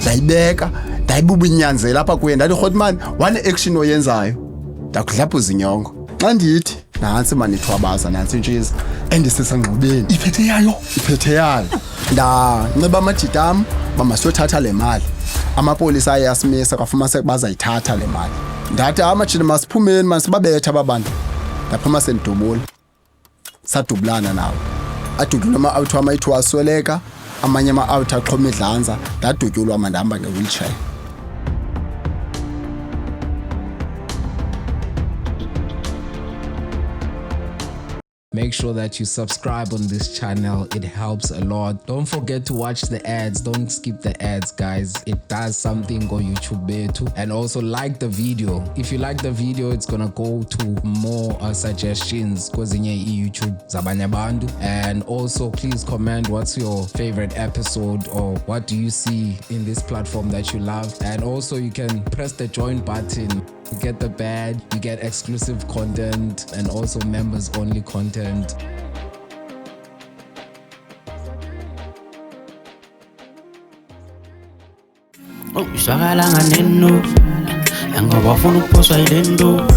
ndayibeka ndayibuba inyanzela apha kuye ndathi Grootman one action oyenzayo ndakudlaphuza inyongo xa ndithi nansi manithwabaza nansi intshiza endisesangqubeni iphethe yayo ndanxiba amajita am bamasiyothatha le mali amapolisa ayasimisa kwafumaniseka bazayithatha le mali ndathi amajita masiphumeni masibabethe aba bantu ndaphuma sendidubula sadubulana nawo adutyulwa ama-out ama-2 asweleka amanye ama-out axhoma idlanza ndadutyulwa mandihamba nge-wheelchair. Make sure that you subscribe on this channel. It helps a lot. Don't forget to watch the ads. Don't skip the ads, guys. It does something on YouTube too. And also like the video. If you like the video, it's gonna go to more suggestions kwezinye YouTube zabanye abantu. And also please comment what's your favorite episode or what do you see in this platform that you love. And also you can press the join button. You get the badge, you get exclusive content and also members only content. Uzwakalanga neno ngoba ufuna ukuphoswa yilento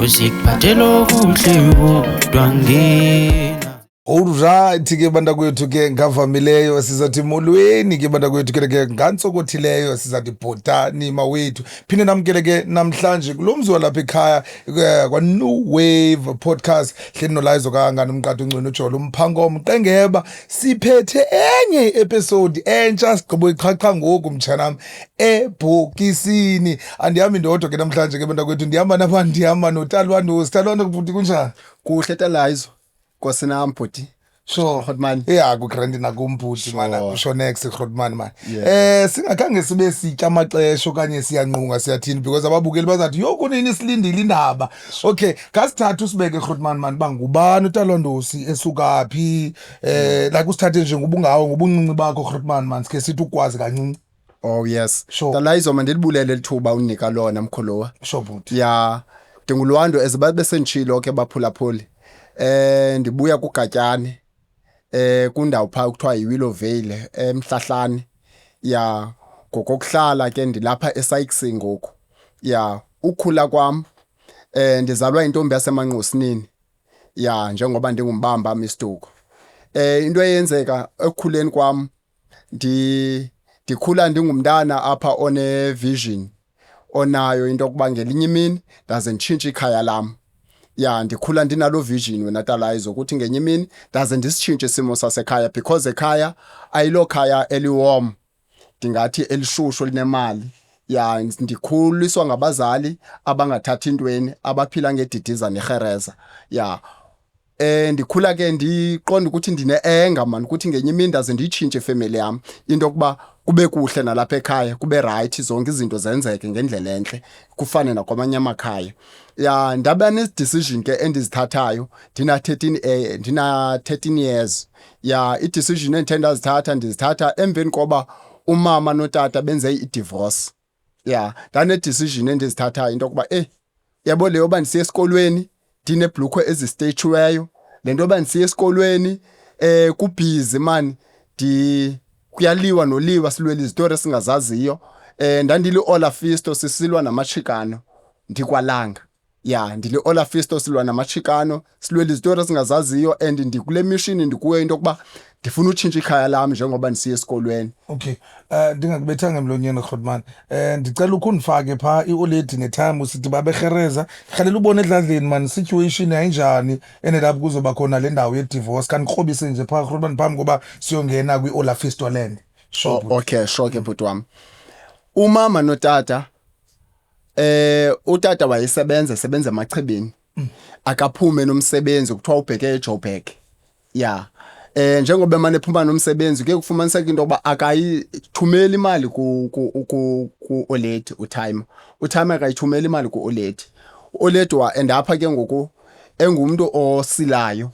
uzikuphathela okuhle kodwa ngena. Alright ke bantakwethu ke ngavamileyo sizathi molweni ke bantakwethu ke ngantsokothileyo sizathi bhotani mawethu phinde namkele ke namhlanje kulomzwa lapha ekhaya kwa New Wave podcast hleli nolayizo kangani umqadi uncino ujolo umphango umqengeba siphethe enye episode entsha sigqibo iqhaqha ngoku mthanami ebhokisini andihamba ndodwa ke namhlanje ke bantakwethu ndihamba nabantu ndihamba noTalwando futhi kunjani Kuhle Talayizo Kosinam bhuti. Sure Grootman. Yeah kugrandi nakumbhuti mana usho next Grootman man. Singakhange sibe sitya amaxesha okanye siyanqunga siyathini because ababukeli bazathi yo kunini silindile indaba. Okay, kasithatha usibeke Grootman man bangubani uTalwandosi esukaphi like usithathe nje ngobungawo ngobuncinci bakho Grootman man sike sithi ukwazi kancinci. Oh yes. Sure. Talayizo mandilibulele lithuba unika lona mkholowa. Sure bhuti. Yeah. Ndingulwando ezibabe sentshilo ke baphulaphuli. Ndibuya kuGatyane kundawo pha kuthiwa yiWillowvale eMhlahlane ya ngokokuhlala ke ndilapha eSykes ngoku ya ukhula kwam ndizalwa intombi yasemanqosinini ya njengoba ndingumbamba mistuko into eyenzeka ekukhuleni kwam ndikhula ndingumntana apha one vision onayo into yokuba ngelinye imini ndaze nditshintshe ikhaya lam. Ya ndikhula ndinalo vision wena Talayizo ukuthi ngenye imini ndaze ndisitshintshe isimo sasekhaya because ekhaya ayilo khaya eliwom ndingathi elishushu linemali. Ya ndikhuliswa ngabazali abangathathi intweni abaphila ngedidiza nehereza. Ya ndikhula ke ndiqonda ukuthi ndineenga man ukuthi ngenye imini ndaze ndiyitshintshe ifamily yami into yokuba kube kuhle nalapha ekhaya kube right zonke izinto zenzeke ngendlela enhle kufane nakwamanye amakhaya. Ya ndaba ne-decision ke endizithathayo ndina 13 years. Ya i-decision endithanda ndizithatha emveni koba umama notata benze i-divorce. Ya ndane-decision endizithathayo into yokuba yabo leyo ba ndisiya esikolweni ndinebhlukwe ezistetshiweyo lento yoba ndisiya esikolweni kubhizi man kuyaliwa noliwa silwela izitori esingazaziyo ndandili Olafisto sisilwa namachikano ndikwalanga. Ya ndili Olafisto silwa namachikano silwela izitori esingazaziyo and ndikule mission ndikuwe into yokuba ndifuna utshintsha ikhaya lami njengoba ndisiya esikolweni. Okay, ndingakubethanga emlonyeni Grootman. Ndicela ukundifake pha ioledi netime usithi babehereza. Khalela ubone edladleni man situation ayinjani ended kuzoba khona le ndawo ye-divorce kanikrobise nje pha Grootman phambi ngoba siyongena kwi-Olafisto land. Sure. Okay, sure ke bhuti wami. Umama notata utata wayesebenza emachibini. Akaphume nomsebenzi kuthiwa ubheke eJoburg. Ya. Njengoba emane ephuma nomsebenzi ke kufumaniseka into yokuba akayithumeli imali ku Oledi uTime akayithumeli imali ku Oledi. Oledi endapha ke ngoku engumuntu osilayo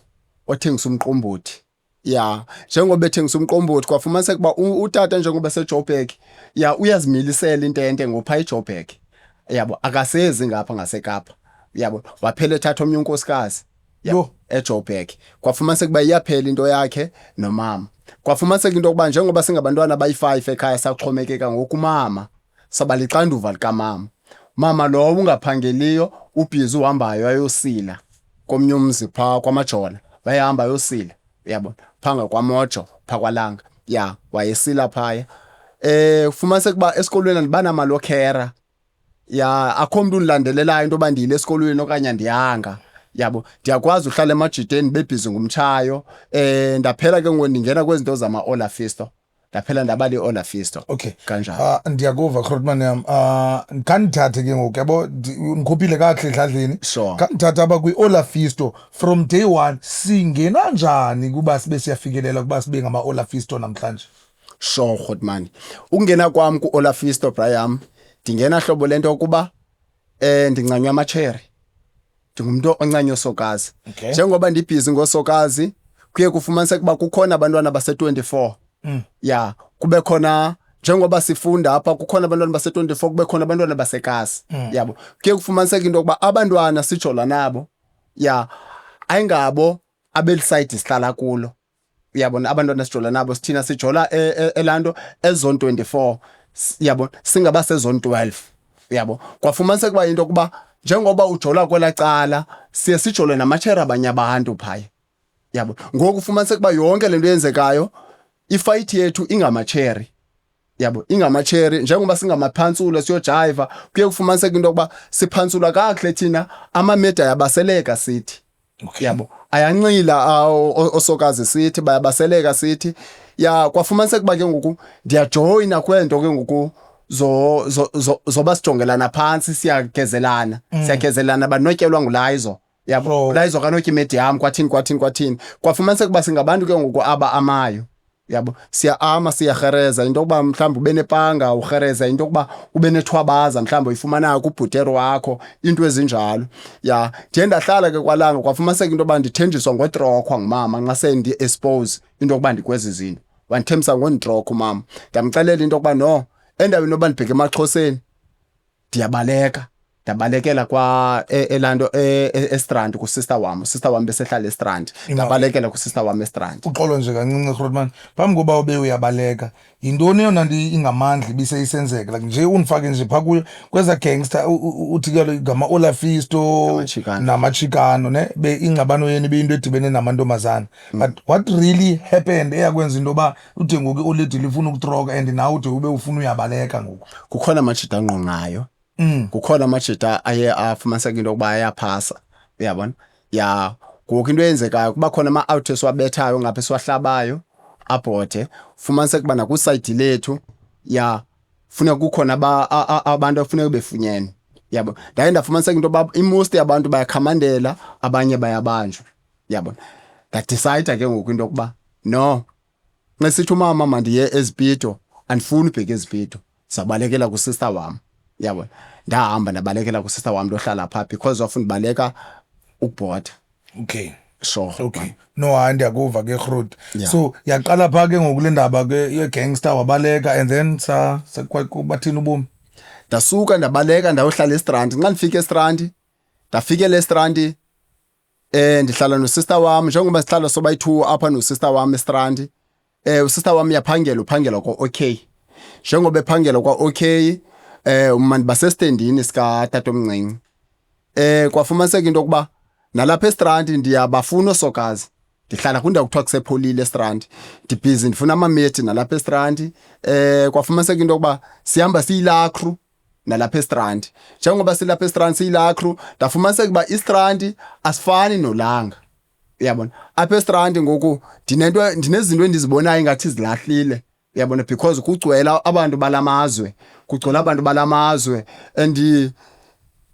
othengisa umqombothi. Ya njengoba ethengisa umqombothi kwafumaniseka kuba utata njengoba eseJoburg ya uyazimilisela intente ngopha eJoburg. Yabo akasezi ngapha ngaseKapa. Yabo waphela ethatha omnye unkosikazi. Yo eJoburg kwafumaniseka kuba iyaphela into yakhe nomama kwafumaniseka into yokuba njengoba singabantwana abayi-5 ekhaya saxhomekeka ngokumama sabalixanduva likamama. Mama lo ungaphangeliyo ubhizi uhambayo ayosila komnye umzi pha kwamajola, wayehamba ayosila, uyabona, phanga kwamojo pha kwalanga, ya wayesila phaya. Fumaniseka uba esikolweni andibana malokhera, ya akho mntu undilandelelayo into yoba ndiyile esikolweni okanye andiyanga, yabo. Ndiyakwazi uhlala emajiteni bebhizi ngumtshayo. Ndaphela ke ngoku ndingena kwezinto zama-Olafisto, ndaphela ndaba li-Olafisto. Okay, kanjalo. Ndiyakuva Grootman yam. Khandithathe ke ngoku, yabo, ngikhuphile kakuhle edladleni. Sure. Khandithathe apha kwi-Olafisto from day one. Singena njani kuba sibe siyafikelela kuba sibe ngama-Olafisto namhlanje? Sure Grootman. Ukungena kwam ku-Olafisto Brian, ndingena hlobo lento ukuba ndincanywa amacheri. Ndingumuntu oncanywa osokazi. Okay. Njengoba ndibhizi ngosokazi, kuye kufumaniseka ukuba kukhona abantwana base-24. Ya, kube khona njengoba sifunda apha kukhona abantwana base-24, kube khona abantwana basekasi. Yabo. Kuye kufumaniseka into yokuba abantwana sijola nabo, ya, ayingabo abelisayidi sihlala kulo. Uyabona, abantwana sijola nabo sithina sijola elanto ezone 24, yabo, singaba sezone 12. Uyabo. Kwafumaniseka kuba into yokuba njengoba ujola kwelacala siye sijole namachera abanye abantu phaya. Yabo. Ngoku ufumaniseka kuba yonke lento yenzekayo ifight yethu ingamacheri. Yabo, ingamacheri njengoba singamaphantsula siyojiva, kuye kufumaniseka into yokuba siphantsula kakuhle thina amameda yabaseleka sithi. Okay. Yabo, ayancila osokazi sithi bayabaseleka sithi. Ya, kwafumaniseka kuba ke ngoku ndiyajoyina kwento ke ngoku zoba sijongelana phansi siyagezelana. Siyagezelana banotyelwa nguLaizo. Yabo, Laizo kanotyi medium kwathini. Kwafumaniseka kuba singabantu ke ngoku aba amayo. Yabo, siyaama siyagereza into yokuba mhlawumbe ube nepanga ugereza into yokuba ube nethwabaza mhlawumbe uyifumanayo kubhutero wakho, into ezinjalo. Ya, ndiye ndahlala ke kwalanga kwafumaniseka into yoba ndithenjiswa ngotrokhwa ngumama nxa sendi-expose into yokuba ndikwezi zinto. Wandithembisa ngonditrokha umama. Ndamxelela into yokuba no, endaweni yoba ndibheke emaXhoseni ndabalekela kwa elanto eStrand kusister wam. Usister wam besehlala eStrand. Ndabalekela kusister wam eStrand. Uxolo nje kancinci Grootman, phambi koba ube uyabaleka, yintoni yona nto ingamandla ibiseyisenzeka? Like nje undifake nje phaa kuyo kweza gangster uthi ke ngama-Olafisto namachikano, ne, ingxabano yeni beyinto edibene namantombazana. But what really happened eyakwenza into yoba ude ngoku ioledi lifuna ukutroka and nawe ude ube ufuna uyabaleka ngoku? Kukhona amajita angqongqayo. Kukhona amajita aye afumaniseka into yokuba ayaphasa, uyabona. Ya, ngoku into eyenzekayo kuba khona ama-out esiwabethayo ngapha esiwahlabayo abhode. Fumaniseka ukuba nakusayidi lethu, ya, funeka kukhona abantu afuneka befunyenwe. Yabo, ndaye ndafumaniseka into yoba imost yabantu bayakhamandela, abanye bayabanjwa. Yabona, ndadicayida ke ngoku into yokuba no, nxa sithi umama mandiye eZibhito andifuni ubheka eZibhito, sabalekela kusister wam. Yabo, ndahamba ndabalekela kusister wam lohlala pha because wafuna ubaleka ukubhoda. Okay. Sure. Okay. No, hayi ndiyakuva ke Groot. Yeah. So yaqala pha ke ngoku le ndaba ke ye-gangster wabaleka and then bathini ubomi? Ndasuka ndabaleka ndayohlala eStrand. Nxa ndifika eStrand, ndafikela eStrand, ndihlala nosister wam njengoba sihlala sobayi-2 apha nosister wam eStrand. Usister wam yaphangela, uphangela kwa-OK. Njengoba ephangela kwa-OK, uma ndibasestendini sika tatomncinci. Kwafumaniseka into yokuba nalapha eStrand ndiyabafuna osokazi. Ndihlala kwindawo kuthiwa kusepholile eStrand. Ndibhizi ndifuna amameti nalapha eStrand. Kwafumaniseka into yokuba sihamba siyilakru nalapha eStrand. Njengoba silapha eStrand siyilakru, ndafumaniseka ukuba iStrand asifani noLanga. Uyabona, apha eStrand ngoku ndinezinto endizibonayo ingathi zilahlile. Uyabona, because kugcwele abantu balamazwe, and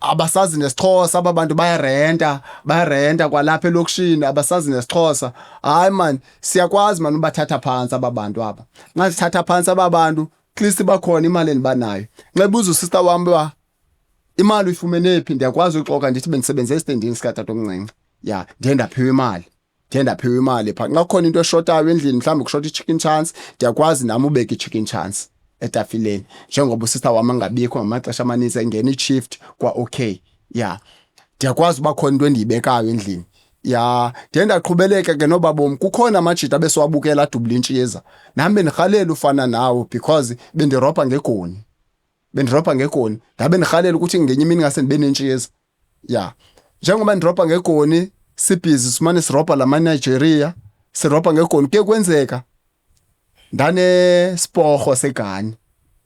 abasazi nesiXhosa aba bantu bayarenta kwalapha elokishini, abasazi nesiXhosa. Hayi man, siyakwazi man ubathatha phansi aba bantu aba. Nxa sithatha phansi aba bantu, at least bakhona imali endibanayo. Nxa ibuza usister wam uba imali uyifumene phi, ndiyakwazi uxoka ndithi bendisebenze esitendini sikatatomncinci. Ya, ndiye ndaphiwa imali pha. Nxa kukhona into eshotayo endlini, mhlawumbe kushota i-chicken chance, ndiyakwazi nami ubeka i-chicken chance etafileni. Njengoba usister wam angabikho ngamaxesha amaninzi engena i-shift kwa-OK. Ya, ndiyakwazi uba khona into endiyibekayo endlini. ya ndiye ndaqhubeleka ke nobabom kukhona amajita besiwabukela adubula intshiza nami bendirhalela ufana nawo because bendirobha ngegoni ndabe ndirhalela ukuthi ngenye imini ngase ndibe nentshiza ya njengoba ndirobha ngegoni sibhizi simane sirobha lama Nigeria sirobha ngegoni ke kwenzeka ndane sporho segani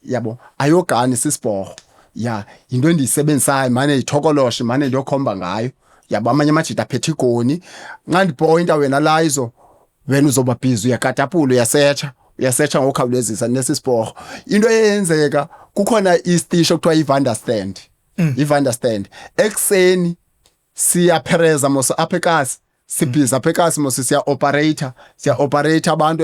yabo ayogani sisiporho ya into endiyisebenzisayo manje ithokoloshe manje ndiyokhomba ngayo yabo amanye amajita aphethe igoni nxa ndipointa wena layizo wena uzoba busy uyakatapula uyasearcha ngokukhawulezisa nesisiporho into eyenzeka kukhona istation okuthiwa i-Vanderstand ekseni siyaphereza mos apha ekasi sibhiza apha ekasi mos siya operator abantu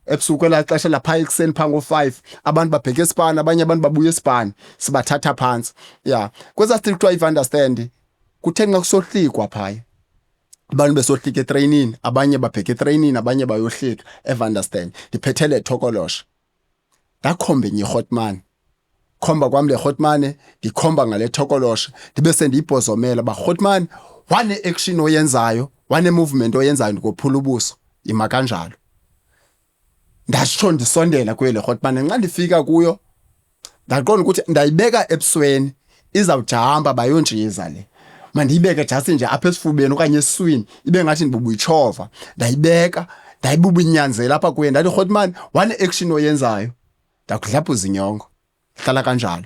ebusuku elaxesha lapha ekseni phango 5 abantu babheke esipana abanye abantu babuye esipana sibathatha phansi ya kweza street kuthiwa i-Vanderstand kuthenqa kusohlikwa phaya abantu besohlika etrainini abanye babheke etrainini abanye bayohlika eVanderstand ndiphethele thokoloshe ndakhomba enye hotman khomba kwami le hotman ndikhomba ngale thokoloshe ndibe sendiyibhozomela ba hotman wane action oyenzayo wane movement oyenzayo ngophula ubuso ima kanjalo ndasho ndisondela kwele hotman nxa ndifika kuyo ndaqonda ukuthi ndayibeka ebusweni izawujamba bayontshiza le mandiyibeke just nje apha esifubeni okanye esiswini ibe ngathi ndibubuyitshova ndayibeka ndayibuba inyanzela apha kuye ndathi hotman one action oyenzayo ndakudlaphuza inyongo hlala kanjalo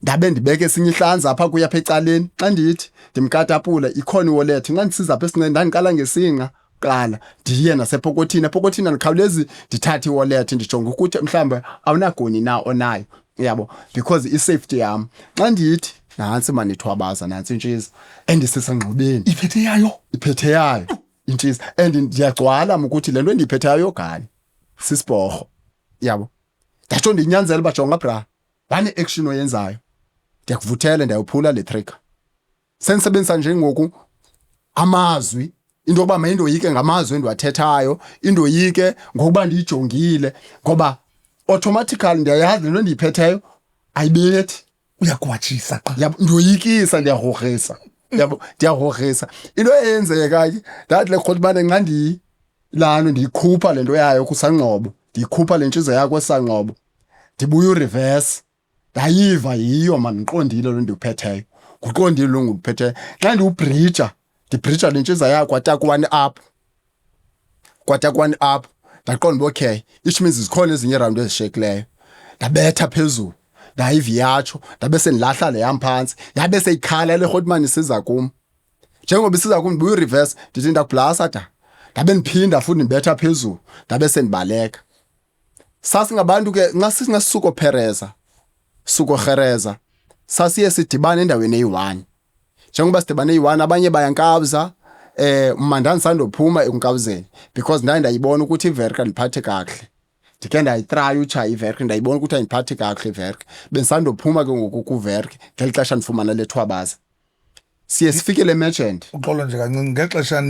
ndabe ndibeke esinye ihlanza apha kuya apha ecaleni xa ndithi ndimkatapula ikhona iwallet nxa ndisiza apha esinqeni ndandiqala ngesinqa qala ndiye nasepokothini epokothini andikhawulezi ndithathe iwallet ndijonga ukuthi mhlawumbe awunagoni na onayo yabo because i safety yami xa ndithi nansi manithwabaza nansi intshiza endisesangqubeni iphethe yayo intshiza and ndiyagcwala ukuthi lento endiphethe yayo gani sisiporho yabo ndatsho ndinyanzela bajonga bra bane action oyenzayo ndiyakuvuthela ndayophula le trigger sensebenzisa njengoku amazwi into yokuba mayindoyike ngamazwi endiwathethayo indoyike ngokuba ndiyijongile ngoba automatically ndiyayazi lento endiyiphetheyo ayibethi uyakwatshisa qa yabo ndoyikisa ndiyagrogrisa yabo ndiyagrogrisa into eyenzeka ke ndathi le khotibane nqandi lano ndiyikhupha lento yayo kusangqobo ndiyikhupha lentshizo yakho esangqobo ndibuya ureverse ndayiva yiyo maniqondile lo ndiphetheyo kuqondile lo nguphetheyo xa ndiubridger ndibridger lentshizo yakho attack one up ndaqonda okay which means zikhona ezinye round ezishekileyo ndabetha phezulu ndayiviyatsho ndabe sendilahla le yamphansi yabe seyikhala le hotman isiza kum njengoba isiza kum ndibuya reverse ndithi ndakublasa ndabe ndiphinda futhi ndibetha phezulu ndabe sendibaleka sasingabantu ke nxa singasuko phereza suko khereza sasiye sidibana endaweni eyi1 njengoba sidibana eyi1 abanye bayankabza mandani sandophuma enkabuzeni because ndayibona ukuthi iverka liphathe kahle ndike ndayitry utshaya iverka ndayibona ukuthi ayiphathe kahle iverka bendisandophuma ke ngoku kuverka ngelixesha ndifumana lethwabaza siye sifike le merchant uxolo nje kancinci ngexesha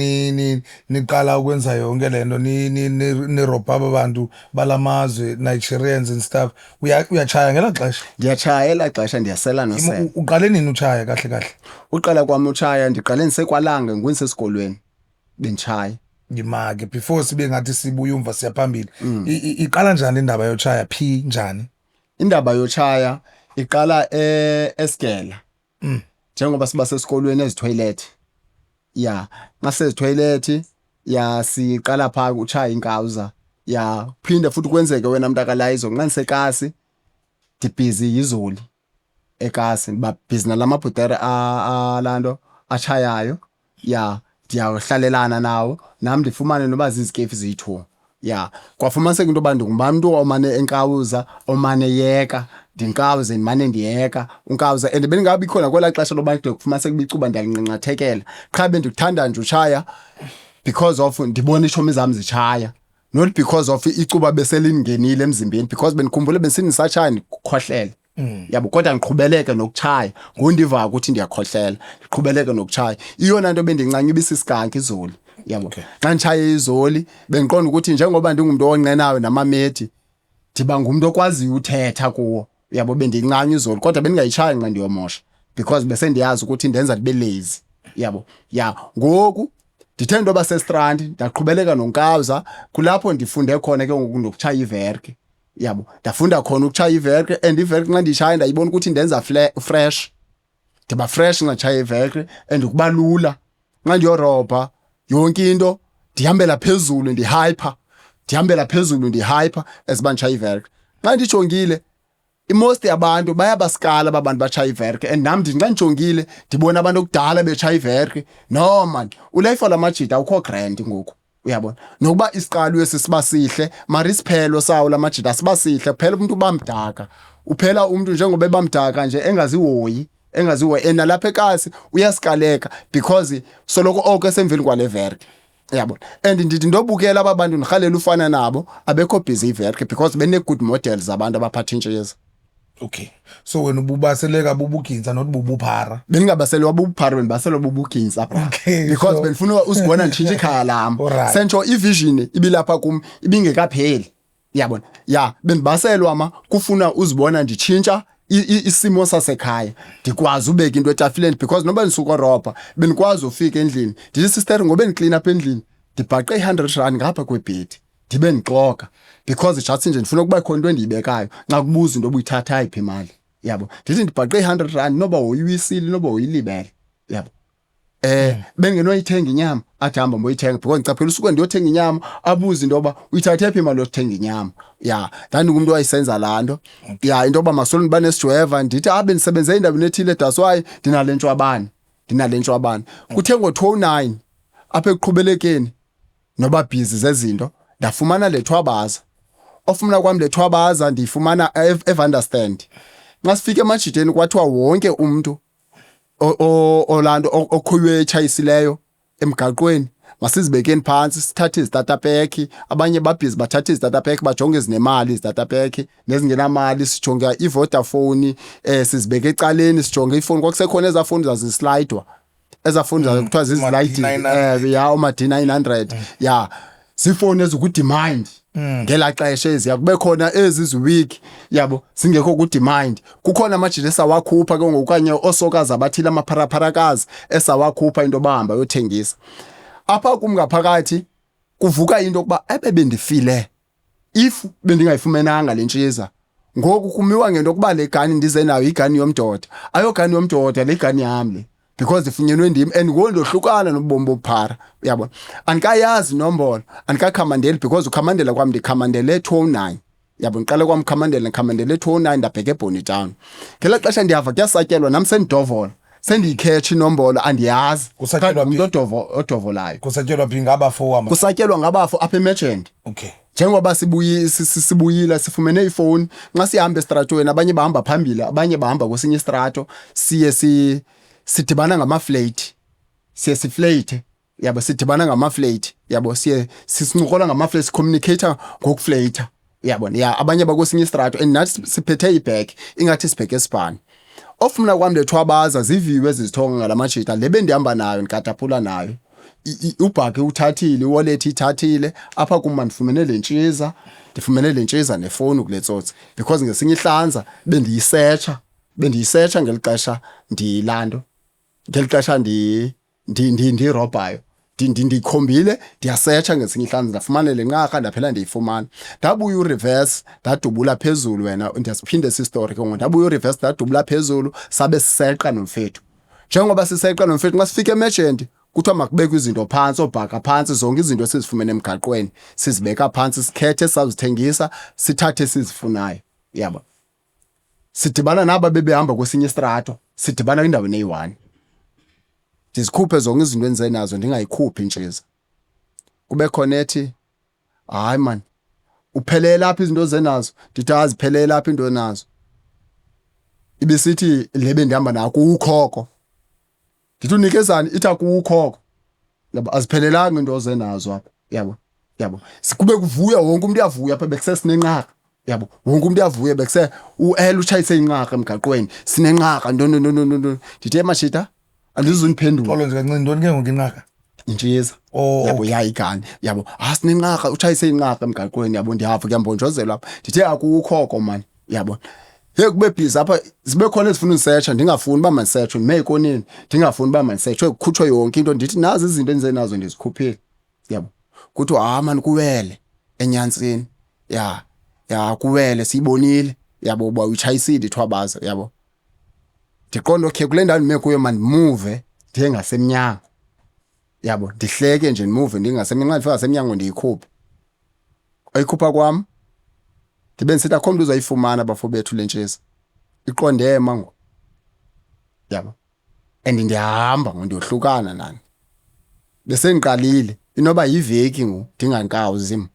niqala ukwenza yonke lento ni robha abantu balamazwe Nigerians and stuff uyachaya ngela xesha ndiyachaya ela xesha ndiyasela nosela uqale nini uchaya kahle uqala kwami uchaya ndiqale ndisekwalanga nginsesikolweni bendichaya ngimake before sibe ngathi sibuya umva siyaphambili iqala njani indaba yochaya phi njani indaba yochaya iqala eSigela njengoba siba sesikolweni ezitoilet ya ngasezitoilet ya siqala pha uchaya inkawuza ya phinde futhi kwenzeke wena mntakalayizo nqanisekasi dibhizi yizoli ekasi ba busy nalamabhutera alando achayayo ya ndiyahlalelana nawo nami ndifumane noba zizikefi zithu ya kwafumaniseka into yoba ndingumuntu omane enkawuza omane yeka ndinkawuze ndimane ndiyeka unkawuza and bengabi khona kwela xesha loba kufumaniseka ibicuba ndiyalinqanqathekela qha bendikuthanda nje uchaya because of ndibona ishomi zami zichaya not because of icuba beselingenile emzimbeni because bendikhumbule bensinisachaya ndikhohlela yabo kodwa ngiqhubeleke nokuchaya ngondiva ukuthi ndiyakhohlela ndiqhubeleke nokuchaya iyona into bendincancibisa isikanki izoli yabo xa ngichaye izoli bengiqonda ukuthi njengoba ndingumuntu onqenayo namamedi ndiba ngumuntu okwazi uthetha kuwo yabo bendincanye izoli kodwa bengingayichayi nxa ndiyomosha because bese ndiyazi ukuthi ndenza ndibe lazy yabo ya ngoku ndithe into basestrand ndaqhubeleka nonkawuza kulapho ndifunde khona ke ngoku nokuchaya iverke yabo ndafunda khona ukuchaya iverke and iverke nxa ndishaya ndayibona ukuthi ndenza fresh ndiba fresh nxa chaya iverke and kuba lula nxa ndiyorobha yonke into ndihambela phezulu ndihyper esibandishaya iverke nxa ndijongile most yabantu bayabaskala abantu bachaya iverke and nami nxa ndijongile ndibona abantu okudala bechaya iverke no man ulife lamajita ukho grand ngoku uyabona nokuba isiqalo siba sihle mara isiphelo sawo lamajita siba sihle phela umuntu bamdaka uphela umuntu njengoba bamdaka nje engazihoyi enalapha ekasi uyasikaleka because soloko onke semveli kwale verke yabona and ndithi ndobukela abantu ngihalela ufana nabo abekho busy iverke because bene good models abantu abaphatha intsheza. Okay, so wena ububaseleka bubuginza not bubuphara. Bengingabaseli wabubuphara benibasela bubuginza apha. Okay, because so benifuna usibona ngishintshe ikhaya lami. Sentsho ivision ibilapha kum ibingekapheli. Yabona. Ya, benibaselwa kufuna uzibona ndichintsha isimo sasekhaya. Ndikwazi ubeka into etafileni because noba nisuka Europa benikwazi ufika endlini. Ndithi sister ngobe niclean up endlini. Ndibhaqe 100 rand ngapha kwebhedi. Ndibe ngixoka because just nje ndifuna ukuba khona into endiyibekayo nxa kubuza into obuyithatha ayiphi imali yabo ndithi ndibhaqe 100 rand noba uyiwisile noba uyilibele yabo bengenoyithenga inyama athi hamba mboyithenga because ngicaphela usuke ndiyothenga inyama abuza into oba uyithathe ephi imali yothenga inyama ya ndandikumntu wayisenza lanto ya into oba masolo niba nesijweva ndithi abe nisebenze indaba ethile that's why ndinalentshwabane kuthe ngo-2009 apha ekuqhubelekeni noba busy zezinto ndafumana lethwabaza ofumana kwami lethwabaza ndifumana eVanderstand nxa sifike emajiteni kwathiwa wonke umuntu olando okhoywe echayisileyo emgaqweni masizibekeni phansi sithathe izitata pack abanye babhizi bathathe izitata pack bajonge zinemali izitata pack nezingenamali sijonga iVodafone sizibeke ecaleni sijonge ifoni kwakusekhona ezafoni zazislidwa ezafoni zakuthiwa zizilide ya uma D900 ya sifone ezikudemand ngela xesha eziya kube khona eziziweek yabo singekho kudemand kukhona amajita esawakhupha ke ngokanye osokazi abathile amapharapharakazi esawakhupha into bahamba yothengisa apha kumngaphakathi kuvuka into kuba ebebendifile if bendingayifumenanga lentshisa ngoku kumiwa ngento kuba le gani ndize nayo igani yomdoda ayogani yomdoda le gani yami because ifunyenwe ndim and ngondohlukana nobomi bophara uyabona andikayazi inombolo andikakhamandeli because ukhamandela kwami ndikhamandele 209 yabo ngiqale kwami khamandele 209 ndabheka eBonny Town ngela xesha ndiyava kuyasatyelwa nami sendidovola sendiyikhetha inombolo andiyazi kusatyelwa umuntu odovolayo kusatyelwa phi ngabafo wama kusatyelwa ngabafo apha emerchant okay njengoba sibuyila sifumene ifoni nxa sihamba estratweni abanye bahamba phambili abanye bahamba kwesinye istrato siye sidibana ngamaflate siflate yabo sidibana ngamaflate yabo sisincokola ngamaflate communicator ngokuflata yabona ya abanye bakwesinye istrato and nathi siphethe ibag ingathi sibheke esibani ofuna kwami lethwabaza ziviwe ezizithonga ngalamajita lebe ndihamba nayo ngikataphula nayo ubhaki uthathile iwallet ithathile apha kuma ndifumene ndifumene lentshisa nefoni kuletsotsi because ngesinye ihlanza bendiyisearcha ngelixesha ndilando ngelixesha ndirobhayo ndikhombile ndiyasearcha ngesinye ihlanza ndafumana lenqaka ndaphela ndiyifumana ndabuya ureverse ndadubula phezulu wena ndiyasiphinde sistory ke ndabuya ureverse ndadubula phezulu sabe siseqa nomfethu njengoba siseqa nomfethu nxa sifika emerchant kuthiwa makubekwe izinto phansi obhaka phansi zonke izinto sizifumene emgaqweni sizibeka phansi sikhethe sazithengisa sithathe sizifunayo yabo sidibana naba bebehamba kwesinye istrato sidibana indawo neyi1 ndizikhuphe zonke izinto enze nazo ndingayikhuphi intshisa kube khona ethi hayi man uphelela apha izinto zenazo ndithi aziphelela apha into nazo ibisithi lebe ndihamba nako ukhoko ndithi unikezani itha kukhoko yabo aziphelelanga into zenazo apha yabo sikube kuvuya wonke umuntu uyavuya apha bekusesinenqaka yabo wonke umuntu uyavuya bekuse uchayise inqaka emgaqweni sinenqaka no ndithi emashita andizuniphendula xolo nje kancane ntoni ke ngokinqaka intshisa yabo yayigani yabo sinenqaka uchayise inqaka emgaqweni yabo ndiyava kuyambonjozelwa apha ndithi akukhoko man yabo kube busy apha zibe khona ezifuna usearcha ndingafuni uba mandisearch ndime ekoneni ndingafuni uba mandisearch kukhutshwe yonke into ndithi nazi izinto endize nazo ndizikhuphile yabo kuthi man kuwele enyantsini ya kuwele siyibonile yabo uba uyitshayisile ithwabaza yabo ndiqonda okay kule ndawo ndime kuyo move ndiye ngasemnyango yabo ndihleke nje ndimove ndingasemnyango ndifika ngasemnyango ndiyikhuphe ayikhupha kwam ndibe ndisithi akho mntu uzayifumana bafo bethu lentshisa iqonde mango yabo ndiyahamba ngondiyohlukana nani bese ngiqalile inoba yiveki ndingankawu zim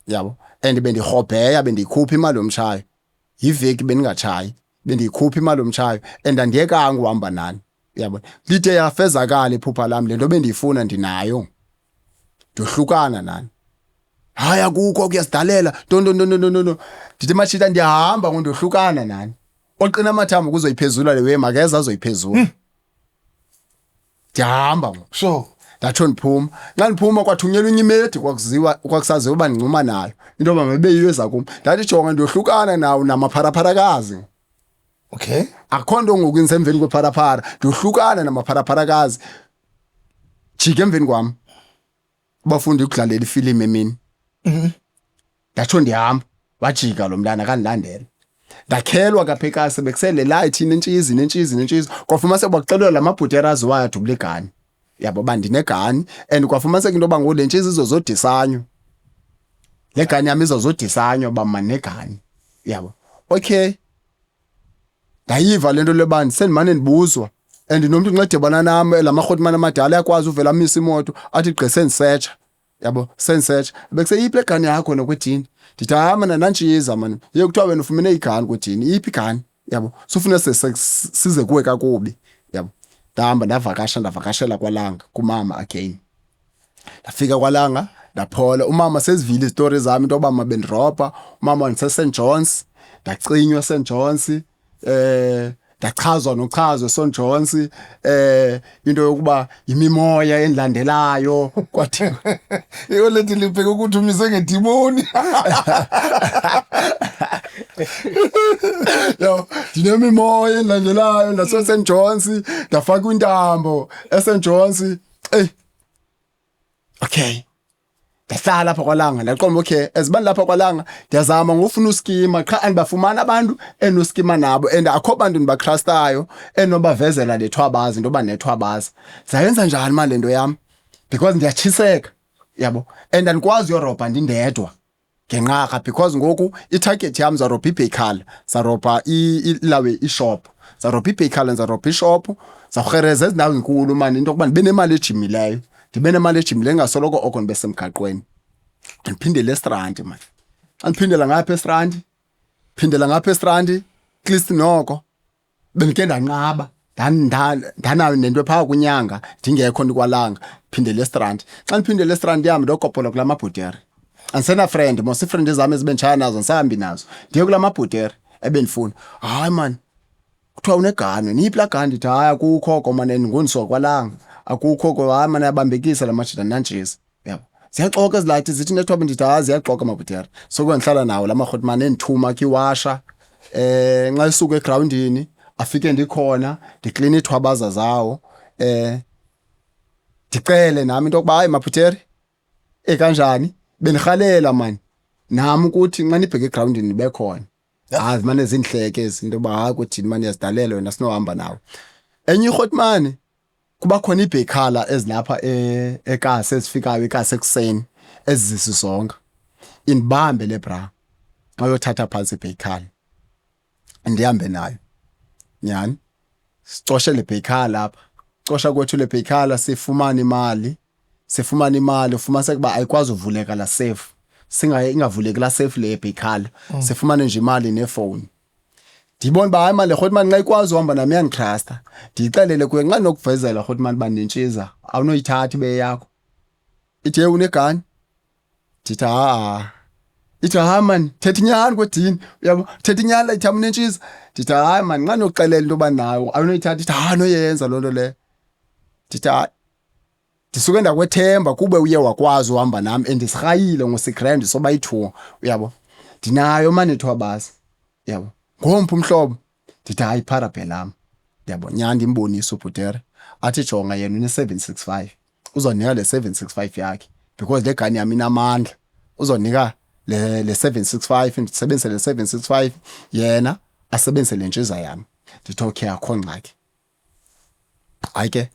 yabo bendirhobheya bendiyikhupha imali yomtshayo yiveki bendingatshayi bendiyikhupha imali yomtshayo andiyekanga uhamba nani yabo lide yafezakala iphupha lam lento bendiyifuna ndinayo ndohlukana nani hayi akukho kuyasidalela no ndithi mashita ndiyahamba ngondohlukana nani oqina amathambo kuzoyiphezula lewe makeza azoyiphezula ndiyahamba sure ndatsho ndiphuma xa ndiphuma kwathunyelwa inyimedi kwakusaziwa uba ndincuma nayo into yoba mabeyiyo eza kum ndathi jonga ndohlukana nawo namapharapharakazi okay akho nto ngoku ndisemveni kwepharapara ndohlukana namapharapharakazi jika emveni kwam bafundi ukudlalela ifilimu emini ndatsho ndihamba wajika lo mntana kandilandela ndakhelwa kaphekase bekusele light nentshizi kwafuma sebaxelelwa lamabhutera aziwayo adubula igani yabo bandinegani kwafumaniseka into yoba ngoku le ntshisi izozodisanyo le gani yam izozodisanyo bamanegani yabo okay ndayiva lento lebani sendimane ndibuzwa nomntu uncedibana nam lamarhotmane amadala yakwazi uvela amisa imoto athi gqi sendisearcha yabo sendisearcha bekuseyiphi le gani yakho nokwedini ndithi mana nantshiza man ye kuthiwa wena ufumene igani kwedini iphi igani yabo sufuna size kuwe kakubi yabo ndahamba ndavakashela kwalanga kumama again ndafika kwalanga ndaphola umama sezivile izitori zami into yoba mabendirobha umama ndise-St John's ndacinywa St John's ndachazwa nochazwa St John's into yokuba imimoya endilandelayo kwathi iyo lethi lipheke ukuthi umise ngedimoni yo ndinemimoya endilandelayo ndase-St John's ndafaka intambo e-St John's okay ndahlala lapha kwalanga ndaqomba okay ezibani lapha kwalanga ndiyazama ngofuna uskima qha andibafumana abantu enoskima nabo akho bantu ndibakrustayo enobavezela lethwabazi into yoba nethwabazi zayenza njani mali lento yam because ndiyatshiseka yabo andikwazi uyorobha ndindedwa ngenqaka because ngoku itarget yam zarobha ibhekhala zarobha ilawe ishop zarobha ibhekhala zarobha ishop zawurhereza ezindawo ezinkulu mani into yokuba ndibe nemali ejimileyo ndibe nemali ejimileyo engasoloko oko ndibe semgaqweni ndiphindele estrandi mani xa ndiphindela ngapha estrandi klist noko bendike ndanqaba ndanayo nento phaa kunyanga ndingekho ndikwalanga phindele estrandi xa ndiphindele estrandi yam ndokophola kula mabhuteri andisena friend mos iifriend zami ezibenditshaya nazo ndisahambi nazo ndiye kula mabhuteri ebendifuna hayi mani kuthiwa unegani niyiphi laa gani ndithi hayi akukho komane ndingondiswa kwalanga akukho hayi mani ayabambekisa la majida nantshisa yabo ziyaxoka ezilayithi zithi nethoba ndithi hayi ziyaxoka mabhuteri soko ndihlala nawo la marhotmane endithuma kiwasha nxa isuka egrawundini afike ndikhona ndiklina ithwabaza zawo ndicele nami into yokuba hayi mabhuteri kanjani bendirhalela mani nami ukuthi nxa nibheke egrawundini nibe khona mane zindleke izinto yoba hayi kuthini mani yazidalela wena sinohamba nawe enye irhotmane kuba khona ibhekhala ezilapha ekase ezifikayo ekase ekuseni ezisisonga indibambe lebra ayothatha phansi ibhekhala ndihambe nayo nyani sicoshe le bhekhala lapha cosha kwethu le bhekhala sifumana imali ufumanise kuba ayikwazi uvuleka la safe ingavuleki la safe le bhekhala sifumane nje imali nefone ndibona ba hayi mali leHotman nxa ikwazi uhamba nami yangitrasta ndiyixelele kuye nxa nokuvezela Hotman banentshiza awunoyithatha ibe yakho ithe unegani ndithi ithi man thetha inyani kwedini uyabo thetha inyani la ithama unentshiza ndithi hayi man nxa nokuxelela into yoba nayo awunoyithatha ithi noyenza loo nto le ndithi ndisuke ndakwethemba kube uye wakwazi uhamba nami andisirhayile ngo6 rand soba yi2 uyabo ndinayo manje ethwabazi yabo ngomphi umhlobo ndithi hayi parabellum yabo nyandi imbonisa ubhutere athi jonga yena une 765 uzonika le 765 yakhe because le gun yami inamandla uzonika le 765 ndisebenzise le 765 yena asebenzise le ntshiza yami ndithi okay akho ngxaki ayike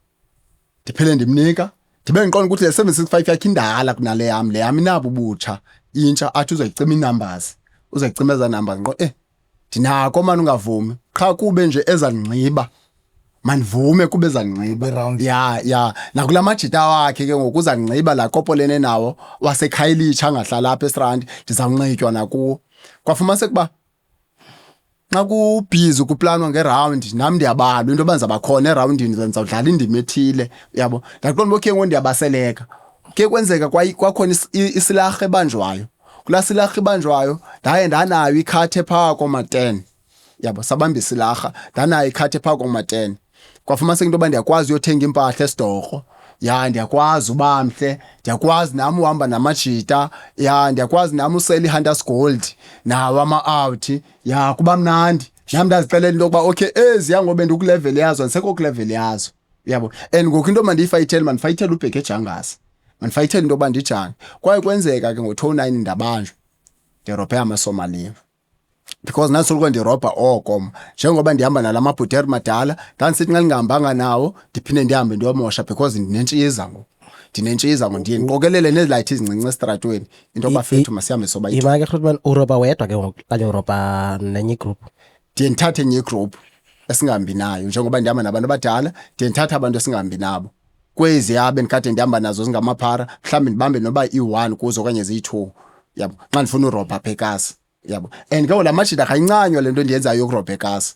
ndiphele ndimnika ndibe ngiqonda ukuthi le 765 yakhe indala kunale yami le yami inabo ubutsha intsha athi uzoyicima inumbers uzoyicimeza numbers ngo dinako manje ungavumi qha kube nje ezangiba manivume kube ezangiba ya nakulamajita wakhe ke ngokuza ngiba la kopolene nawo waseKhayelitsha angahlala lapha eSrand ndizawunqitywa nakuwo kwafuma sekuba xa kubhizi kuplanwa ngeround nami ndiyabalwa into banza bakhona eroundini ngizawudlala indima ethile yabo ndaqonda bokhe ngondiyabaseleka ke kwenzeka kwakhona isilarhe ebanjwayo kula silarhe ebanjwayo ndaye ndanayo ikhathe phaa koma10 yabo sabamba isilarha ndanayo ikhathe phaa koma10 kwafuma into yoba ndiyakwazi uyothenga impahla esidorho ya ndiyakwazi uba mhle ndiyakwazi nami uhamba namajita ya ndiyakwazi nami usela iHunters Gold nawo ama-out ya kuba mnandi nami ndazixelela into yokuba okay eziya ngoba ndikulevel yazo ndisekho kulevel yazo yabo and ngoku into mandiyifayithele mandifayithele uBheke Jangasa mandifayithele into yoba ndijange kwaye kwenzeka ke ngo-2009 ndabanjwa ndirobhe amaSomalia because nasoloko ndirobha okom njengoba ndihamba nalamabhuteri madala ndandisithi nxa ngihambanga nawo ndiphinde ndihambe ndiyomosha because ndinentshiza ndiye ndiqokelele nezilayithi ezincinci estratweni into bafethu masihambe soba imake Grootman uroba wedwa ke ngoku kanye uroba nenye group ndiye ndithathe enye group esingahambi nayo njengoba ndihamba nabantu abadala ndiye ndithathe abantu esingahambi nabo kwezi yabe ndikade ndihamba nazo zingamaphara mhlawumbe ndibambe noba i1 kuzo okanye ziyi2 yabo xa ndifuna urobha phekasi yabo and ke lamajita kayincanywa lento endiyenzayo yokurobhekasa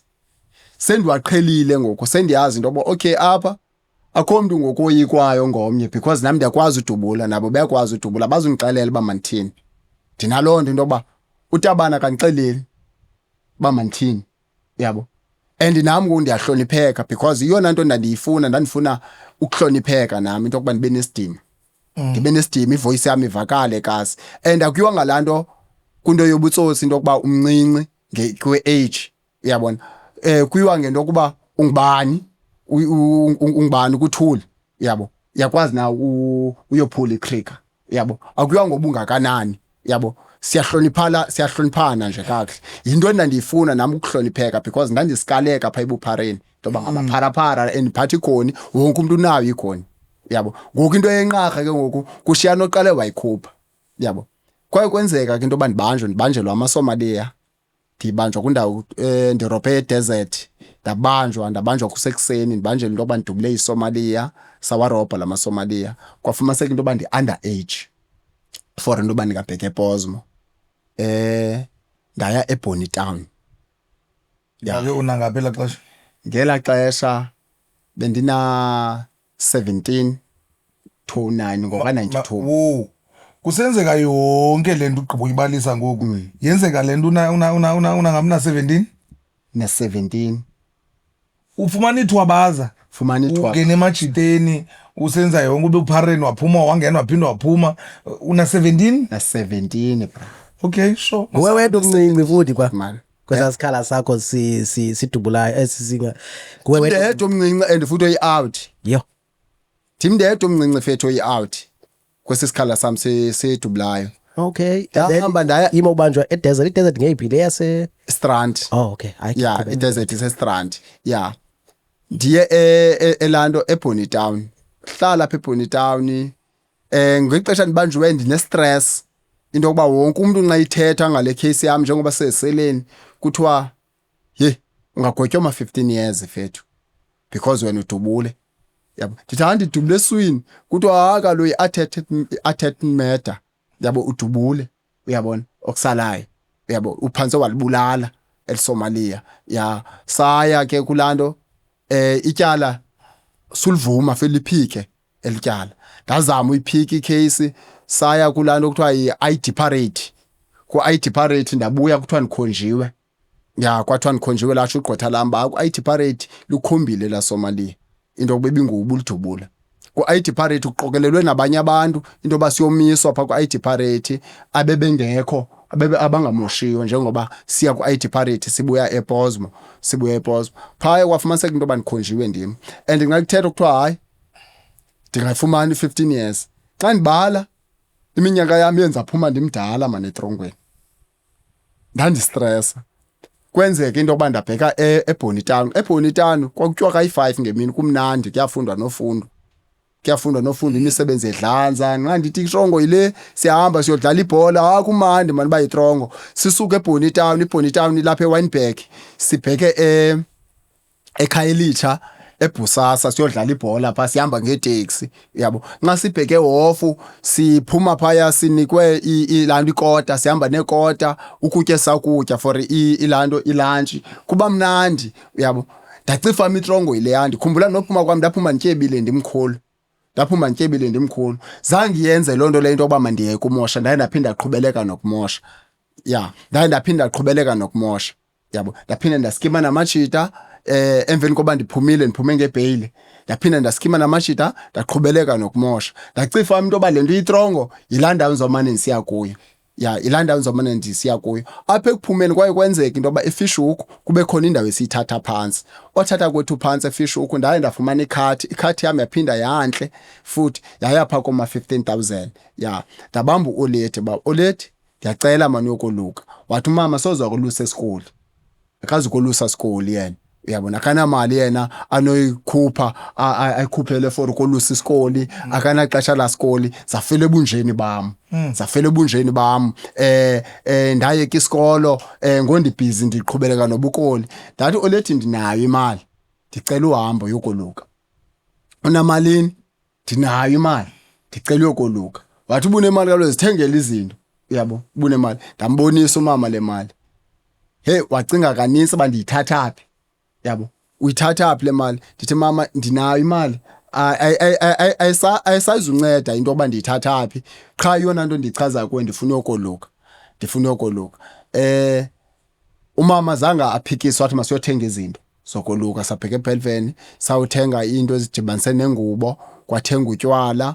sendiwaqhelile ngoku sendiyazi into okay apha akho mntu ngokoyikwayo ngomnye because nami ndiyakwazi udubula nabo bayakwazi udubula bazungixelela ba mandithini ndinalonto into yoba uTabana kanixeleli ba mandithini yabo and nami ngoku ndiyahlonipheka because iyona nto ndandifuna ukuhlonipheka nami into yokuba ndibe nesidima ndibe nesidima ivoice yami ivakale kasi and akuyiwa ngalanto kunto yobutsotsi into yokuba umncinci kwe-age uyabona kuyiwa ngento yokuba ungubani ungubani kuthuli yabo yakwazi na uyophula ikrika yabo akuyiwa ngoba ungakanani yabo siyahloniphana nje kahle into endandiyifuna nami ukuhlonipheka because ndandisikaleka pha ebuphareni ntoba ngamapharaphara andiphathi khoni wonke umuntu unayo ikhoni yabo ngoku into yenqarha ke ngoku kushiyana oqale wayikhupha yabo kwaye kwenzeka ke into yoba ndibanjelwa amaSomalia ndibanjwa kwindawo ndirobhe edesert ndabanjwa kusekuseni ndibanjelwa into yoba ndidubule iSomalia sawarobha lamaSomalia kwafumaniseka into yoba ndi-underage for into yoba ndingabheke ePosmo ndaya eBonny Town yake unangaphela xesha ngela xesha bendina 17 to 9 ngoba 92 kusenzeka yonke lento ugqiba uyibalisa ngoku yenzeka lento una ngamna 17 na 17 ufumana ithwabaza ungena emajiteni usenza yonke ube uphareni waphuma wangena waphinda waphuma una 17 na 17 bro okay sure nguwe wedwa umncinci futhi man kwesasikhala sakho sidubulayo esisinga nguwe wedwa ndedwa umncinci and futhi oyi-out yo ndimndedwa umncinci fethu oyi-out kwesisikhala sami sedubulayo okay yahamba ndaya ima ubanjwa edesert idesert ngeyiphi le yase Strand okay yeah idesert iseStrand yeah ndiye elando eBonny Town hlala lapha eBonny Town ngexesha ndibanjwe ndine-stress into yokuba wonke umuntu nxa ithetha ngale case yami njengoba seseleni kuthiwa ye ungagotywa ama-15 years fethu because wena udubule yabo ndithi ndidubule eswini kuthiwa kalo i-attempted murder yabo udubule uyabona okusalayo yabo uphanse walibulala eSomalia ya saya ke kulanto ityala sulivuma feliphike elityala ndazama uyiphika icase saya kulanto kuthiwa yi-ID parade ku-ID parade ndabuya kuthiwa ndikhonjiwe ya kwathiwa ndikhonjiwe lasho ugqotha lamba ku-ID parade lukhombile la Somalia into yokuba ibingubu lidubula ku-ID parade uqokelelwe nabanye abantu into yoba siyomiswa phaa ku-ID parade abebengekho abangamoshiwe njengoba siya ku ID parity sibuya ePosmo phaya kwafumaniseka into yoba ndikhonjiwe ndim and ngakuthetha ukuthiwa hayi ndingayifumani 15 years xa ndibala iminyaka yami yenza phuma ndimdala manje etrongweni ndandistressa kwenzeka into yokuba ndabheka eBonitown kwakutyiwa kayi-5 ngemini kumnandi kuyafundwa nofundo imisebenzi edlanza nxa ndithi itrongo yile siyahamba siyodlala ibhola kumandi mani bayitrongo sisuka eBonitown lapha eWynberg sibheke eKhayelitsha eBusasa siyodlala ibhola pha sihamba ngeteksi yabo nxa sibheke eHofu siphuma phaya sinikwe ilando ikota sihamba nekota ukutya sakutya for ilando ilunch kuba mnandi yabo ndacifa mitrongo ile yandi khumbula nophuma kwami ndaphuma ntyebile ndimkhulu zange yenze lonto le into oba mandiye kumosha ndaphinda aqhubeleka nokumosha ndaphinda aqhubeleka nokumosha yabo ndaphinda ndaskima namachita emveni koba ndiphume ngebhayile ndaphinda ndaskima namachita ndaqhubeleka nokumosha ndacifa into oba lento itrongo yilanda uzomane ndisiya kuyo ilanda uzomane ndisiya kuyo apha ekuphumeni kwaye kwenzeka into oba eFishhoek kube khona indawo esiyithatha phansi othatha kwethu phansi eFishhoek ndaye ndafumana ikhathi yami yaphinda yanhle futhi yayapha koma 15,000 ndabamba uOleti Oleti ndiyacela mani yokoluka wathi mama soza kulusa esikole akazi kolusa sikole yena uyabona kana mali yena anoyikhupha ayikhuphele for ukolusa isikole akana xesha la sikole zafele ebunjeni bam ndaye ke isikolo ngondibhizi ndiqhubeleka nobukoli ndathi Olethi ndinayo imali ndicela uhambo yokoluka unamalini ndinayo imali ndicela ukoluka wathi ubunemali kaloku zithengele izinto uyabo ubunemali ndambonisa umama le mali wacinga kanisa bandiyithathaphi yabo uyithatha phi le mali ndithi mama ndinayo imali ayisazunceda into oba ndiyithatha phi qha yona nto ndichaza kuwe ndifuna ukoluka umama zanga aphikiswa wathi masiyothenga izinto sokoluka sabheka eBelvin sawuthenga into ezidibanise nengubo kwathenga utywala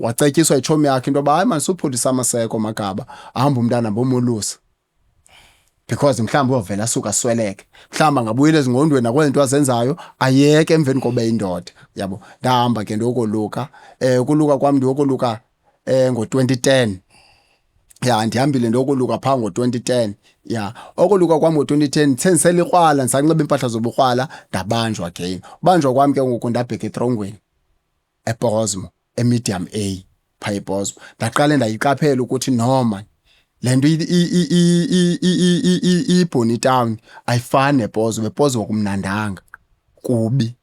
wacetyiswa ichomi yakhe into oba hayi man supholisa amaseko Magaba ahamba umntana bomolusa because mhlawumbe ovela asuka sweleke mhlawumbe ngabuyile ezingondweni nakwento azenzayo ayeke emveni kobe indoda yabo ndahamba ke ndokoluka ukuluka kwami ndiyokoluka ngo2010 ndihambile ndokoluka pha ngo2010 okoluka kwami ngo2010 senselikrwala ndisanxiba impahla zobukrwala ndabanjwa again ubanjwa kwami ke ngoku ndabheka etrongweni ePosmo emedium A pha ePosmo ndaqala ndayiqaphela ukuthi noma lento iBonitown ayifani nePosmo ePosmo kumnandanga kubi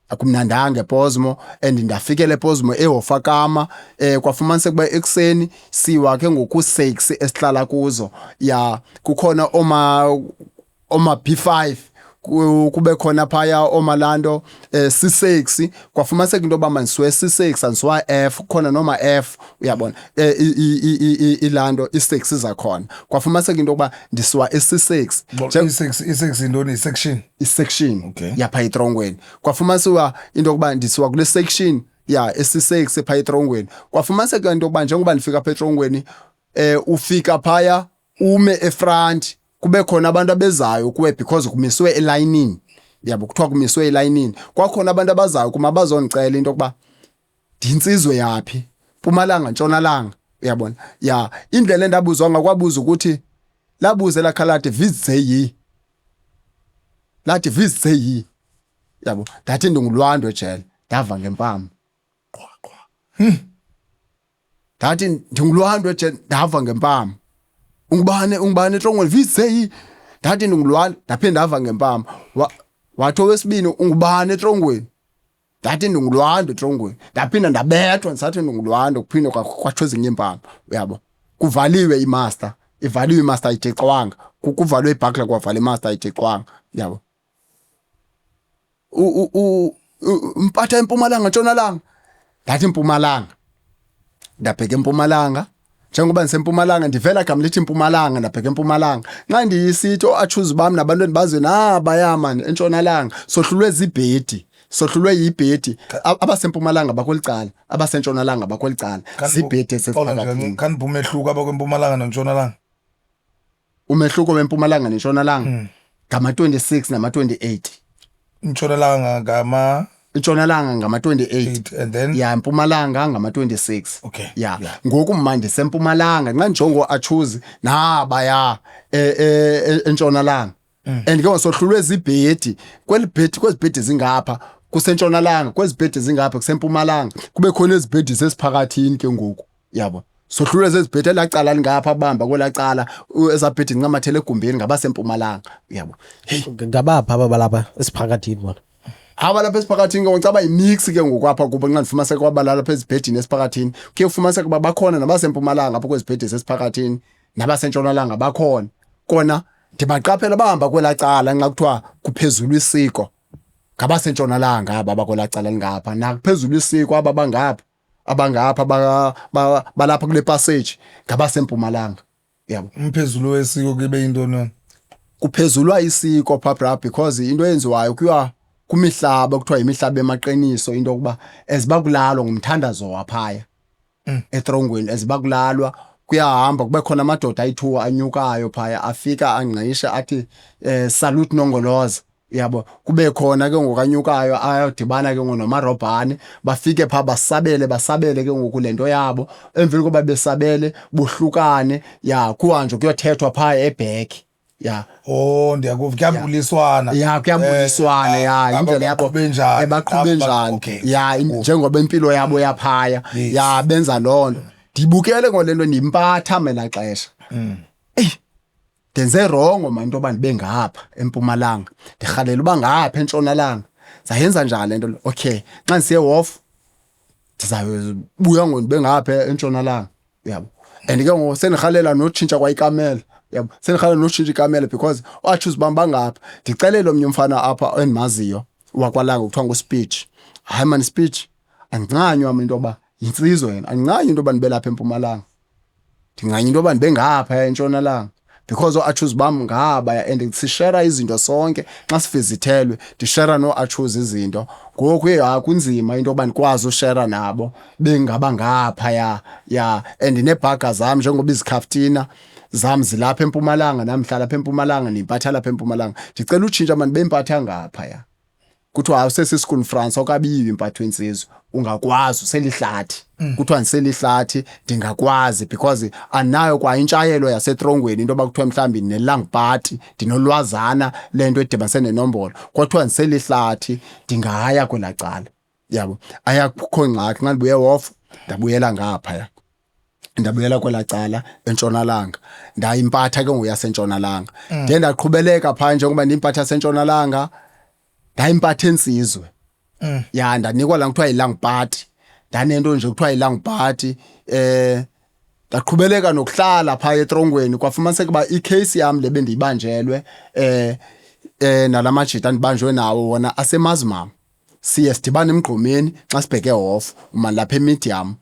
akumnandanga ePosmo and ndafikele ePosmo eHofakama kwafumaniseka kuba ekseni siwa ke ngoku6 esihlala kuzo kukhona oma B5 kube khona phaya omalando C6 kwafumaniseka into oba manisiwe C6 anisiwa F khona noma F uyabona ilando i6 zakhona kwafumaniseka into oba ndisiwa C6 i6 indoni section okay yapha etrongweni kwafumaniseka into oba ndisiwa kule section C6 epha etrongweni kwafumaniseka into oba njengoba ndifika apha etrongweni ufika phaya ume efront kube khona abantu abezayo kuwe because kumiswe elayinini yabo kuthiwa kumiswe elayinini kwakhona abantu abazayo kuma bazongicela into okuba ndinsizwe yapi Mpumalanga Ntshonalanga uyabona indlela endabuzwa ngakwabuza ukuthi labuze lakhalade visit yi yabo ndathi ndingulwandwe ejele ndava ngempama ndathi ndingulwandwe ejele ndava ngempama ungubane etrongweni visit ndathi ndingulwana ndaphinda ndava ngempama wathi owesibini ungubane etrongweni ndathi ndingulwandwe etrongweni ndaphinda ndabethwa ndisathi ndingulwandwe kuphinda kwatsho ezinye impama uyabo kuvaliwe imaster ayithexwanga kuvalwe ibhakla kwavala imaster ayithexwanga yabo mpatha eMpumalanga Ntshonalanga ndathi Mpumalanga ndabheka eMpumalanga njengoba ndiseMpumalanga ndivela gama lithi Mpumalanga ndabheka eMpumalanga nxa ndiyisithi oachuze bami nabantu endibazweni baya man eNtshonalanga sohlulwe yibhedi abaseMpumalanga bakwelicala abasentshonalanga bakwelicala zibhedi kaniphume ehluka abakwempumalanga nontshonalanga umehluko wempumalanga nentshonalanga ngama-26 nama-28 Intshonalanga ngama intshonalanga ngama-28 and then ya impumalanga ngama-26 Okay, ya yeah. ngoku mma ndisempumalanga nxa ndijongo achuzi nabaya entshonalanga and ke ngosohlulwe zibhedi kwezi bhedi zingapha kusentshonalanga kwezi bhedi zingapha kusempumalanga kube khona ezibhedi sesiphakathini ke ngoku yabo sohlulwe zezibhedi elacala lingapha bamba kwelacala ezabhedi ncamathele egumbini ngabasempumalanga yabo hey ngabapha ababalapha esiphakathini bona abalapha esiphakathini ngicaba imix ke ngokwapha kuba nxa ndifumase kwabala lapha ezibhedini esiphakathini kuye ufumase kuba bakhona nabasempumalanga apha kwezibhedi esiphakathini nabasentshonalanga bakhona kona ndibaqaphela bahamba kwelacala nxa kuthiwa kuphezulu isiko ngabasentshonalanga aba bakwelacala lingapha nakuphezulu isiko aba abangapha balapha kule passage ngabasempumalanga yabo umphezulu wesiko kube intoni yona kuphezulwa isiko pha because into eyenziwayo kuyiwa kumihlaba kuthiwa imihlaba emaqiniso into yokuba ezibakulalwa ngumthandazo waphaya etrongweni ezibakulalwa kuyahamba kube khona amadoda ayi-2 anyukayo phaya afika angqishe athi salute nongoloza yabo kube khona ke ngokanyukayo ayodibana ke nomarobhane bafike pha basabele ke ngoku lento yabo emveni koba besabele buhlukane ya kuhanjwe kuyothethwa phaya ebheki ya oh ndiyakuva kuyabuliswana ya kuyabuliswana ya indlela yabo ebaqhube njani ya njengoba impilo yabo yaphaya ya benza lonto ndibukele ngolento ndimpatha mela xesha ndenze wrong man into yoba ndibe ngapha empumalanga ndirhalela uba ngapha entshonalanga zayenza njani lento okay xa ndisiye Hof ndizabuya ndibe ngapha entshonalanga yabo and ke ngoku sendirhalela notshintsha kwayikamela yabo sendirhalela notshintsha ikamela because wachoose bamba ngapha ndicelele omnye umfana apha endimaziyo wakwalanga kuthiwa nguSpeech hayi man Speech andincanywa into yoba yinsizwe yena andincanywa into yoba ndibe lapha empumalanga ndinganya into yoba ndibe ngapha entshonalanga because o-Achoose bam ngaba and sishare izinto sonke xa sivizithelwe ndishare no-Achoose izinto ngoku kunzima into yoba ndikwazi ushare nabo bengaba ngapha ya and neebhaga zam njengoba izikhaftina zam zilapha empumalanga namhlala lapha empumalanga nimpatha lapha empumalanga ndicela utshintsha mani bempatha ngapha ya kuthiwa awusesisikonference okabiyo impatho ensizwe ungakwazi uselihlathi kuthiwa ndiselihlathi ndingakwazi because anayo kwa intshayelo yasetrongweni into bakuthiwa mhlawumbi nelang party ndinolwazana lento edibanise nenombolo kuthiwa ndiselihlathi ndingaya kwelacala yabo ayakho ngxaki xa ndibuye Hof ndabuyela ngapha ya ndabuyela kwelacala entshonalanga ndayimpatha ke ngoyasentshonalanga ndiye ndaqhubeleka pha njengoba ndimpatha sentshonalanga ndayimpatha ensizwe ya ndanikwa la kuthiwa yilang party ndanento nje kuthiwa yilang party ndaqhubeleka nokuhlala pha etrongweni kwafumaniseka uba icase yam le bendiyibanjelwe nalamajita andibanjwe nawo wona asemazimam siye sidibane emgqomeni xa sibheke Hof uma lapha emedium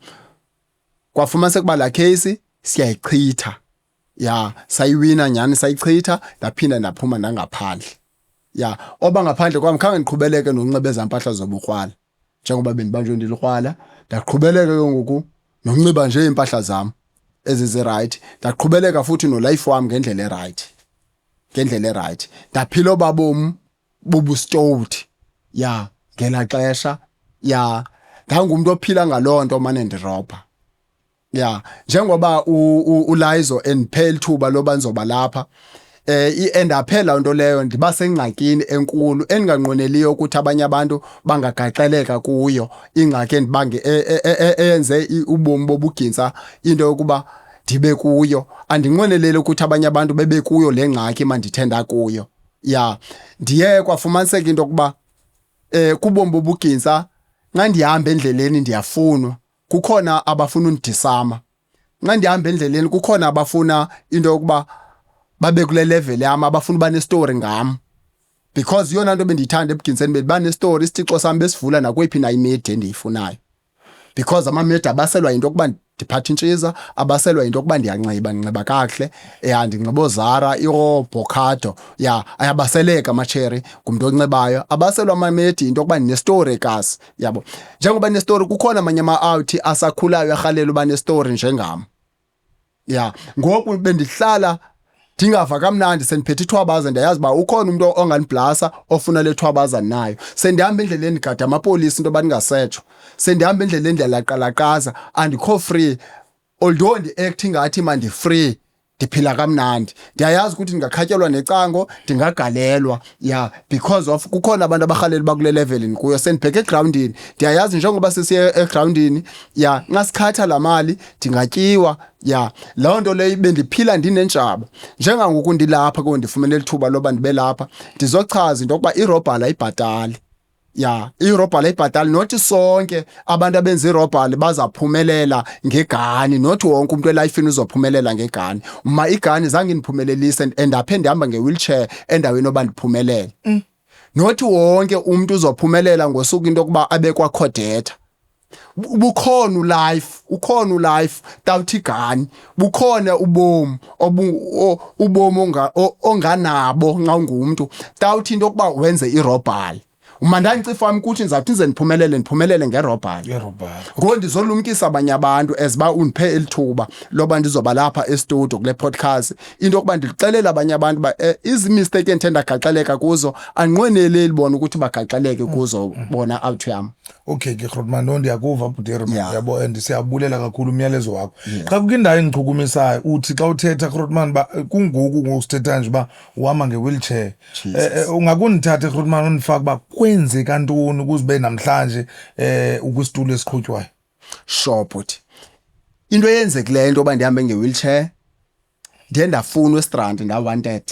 kwafumaniseka uba la case siyayichitha ya sayiwina nyani sayichitha ndaphinda ndaphuma nangaphandle ya oba ngaphandle kwami khange ndiqhubeleke nokunxibeza impahla zobukrwala njengoba bendibanjwe ndilikrwala ndaqhubeleka ke ngoku nokunxiba nje impahla zam eziziright ndaqhubeleka futhi no life wami ngendlela eright ndaphila obabomu bobustowed ya ngela xesha ya ndangumuntu ophila ngalonto manje ndirobha ya njengoba uLizo endiphela ithuba loba nizoba lapha endaphela into leyo ndiba sengxakini enkulu enganqweneliyo ukuthi abanye abantu bangagaxeleka kuyo ingxaki endibange eyenze ubomi bobuginsa into yokuba ndibe kuyo andinqwenelele ukuthi abanye abantu bebe kuyo le ngxaki mandithenda kuyo ya ndiye kwafumaniseka into yokuba kubomi bobuginsa xa ndihamba endleleni ndiyafunwa kukhona abafuna undisama xa ndihamba endleleni kukhona abafuna into yokuba babe kule level yami abafuna uba nestory ngam because yona nto bendiyithanda ebuginseni bediba nestory isithixo sami besivula nakwephi na imedi endiyifunayo because amamedi abaselwa into yokuba ndiphatha intshiza abaselwa into yokuba ndiyanxiba kakuhle ndinxiba oZara iRobocado ya ayabaseleka amacheri ngumntu onxibayo abaselwa amamedi into yokuba ndinestory kasi yabo njengoba nestory kukhona amanye ama-out asakhulayo arhalela uba nestory njengam ya ngoku bendihlala ndingava kamnandi sendiphethe ithwabaza ndiyazi uba ukhona umuntu onganiblasa ofuna le thwabaza nayo sendihamba endleleni gada amapolisa into baningasetshwa sendihamba endleleni ndiyalaqalaqaza andikho free although ndi-acting ngathi mandi-free ndiphila kamnandi ndiyayazi ukuthi ndingakhatyelwa necango ndingagalelwa because of kukhona abantu abarhalela bakule level ndikuyo sendibheke egroundini ndiyayazi njengoba sesiye egroundini ngasikhatha la mali ndingatyiwa loo nto leyo bendiphila ndinentshaba njengangoku ndilapha ko ndifumene lithuba loba ndibe lapha ndizochaza into yokuba irobhala ayibhatali irobhala ayibhatali nothi sonke abantu abenza irobhala bazaphumelela ngegani nothi wonke umuntu elifini uzophumelela ngegani igani zange ndiphumelelise endaphe ndihamba ngewheelchair endaweni oba ndiphumelele nothi wonke umuntu uzophumelela ngosuku into yokuba abekwa khodeta ukhona ulife tawuthi igani bukhona ubomi onganabo nxa ungumuntu tawuthi into yokuba wenze irobhala umandangicifa wami ukuthi ndizawuthi nize ndiphumelele ngerobhala ngo ndizolumkisa abanye abantu eziba undiphe elithuba loba ndizoba lapha estudio kule podcast into yokuba ndixelela abanye abantu ba izimistake endithenda gaxeleka kuzo anqweneleli bona ukuthi bagaxeleke kuzo bona out yam. Okay ke Grootman ndiyakuva Butero yabo and siyabulela kakhulu umyalezo wakho xa kukindawo engichukumisayo uthi xa uthetha Grootman ba kungoku ngosithetha nje ba uhamba ngewheelchair ungakundithatha Grootman undifaka ba kwenze kantoni ukuzibe namhlanje ukwisitulo esiqhutywayo. Sure but into eyenzekileyo into yoba ndihambe ngewheelchair ndiye ndafuna estrand ndawanted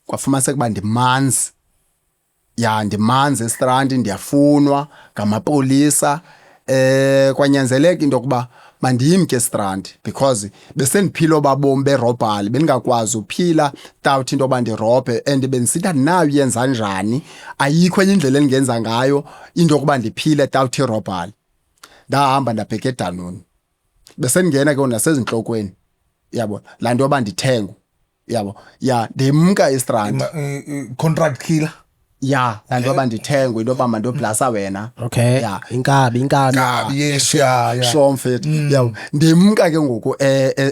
kwafumanise kuba ndimanzi ndimanzi estrand ndiyafunwa ngamapolisa kwanyanzeleka into yokuba mandiyimke estrand because besendiphilo babomi berobhali bengakwazi uphila tawuthi into yoba ndirobhe and bendisithi andinayo yenza njani ayikho enye indlela engenza ngayo into yokuba ndiphile tawuthi irobhali ndahamba ndabheka edanuni besendingena ke nasezinhlokweni yabo laa nto yoba ndithengwe yabo ndimka estrand contract killer laa nto yoba ndithengwe into yoba mandoblasa wena okay inkabi yes sure mfethu ndimka ke ngoku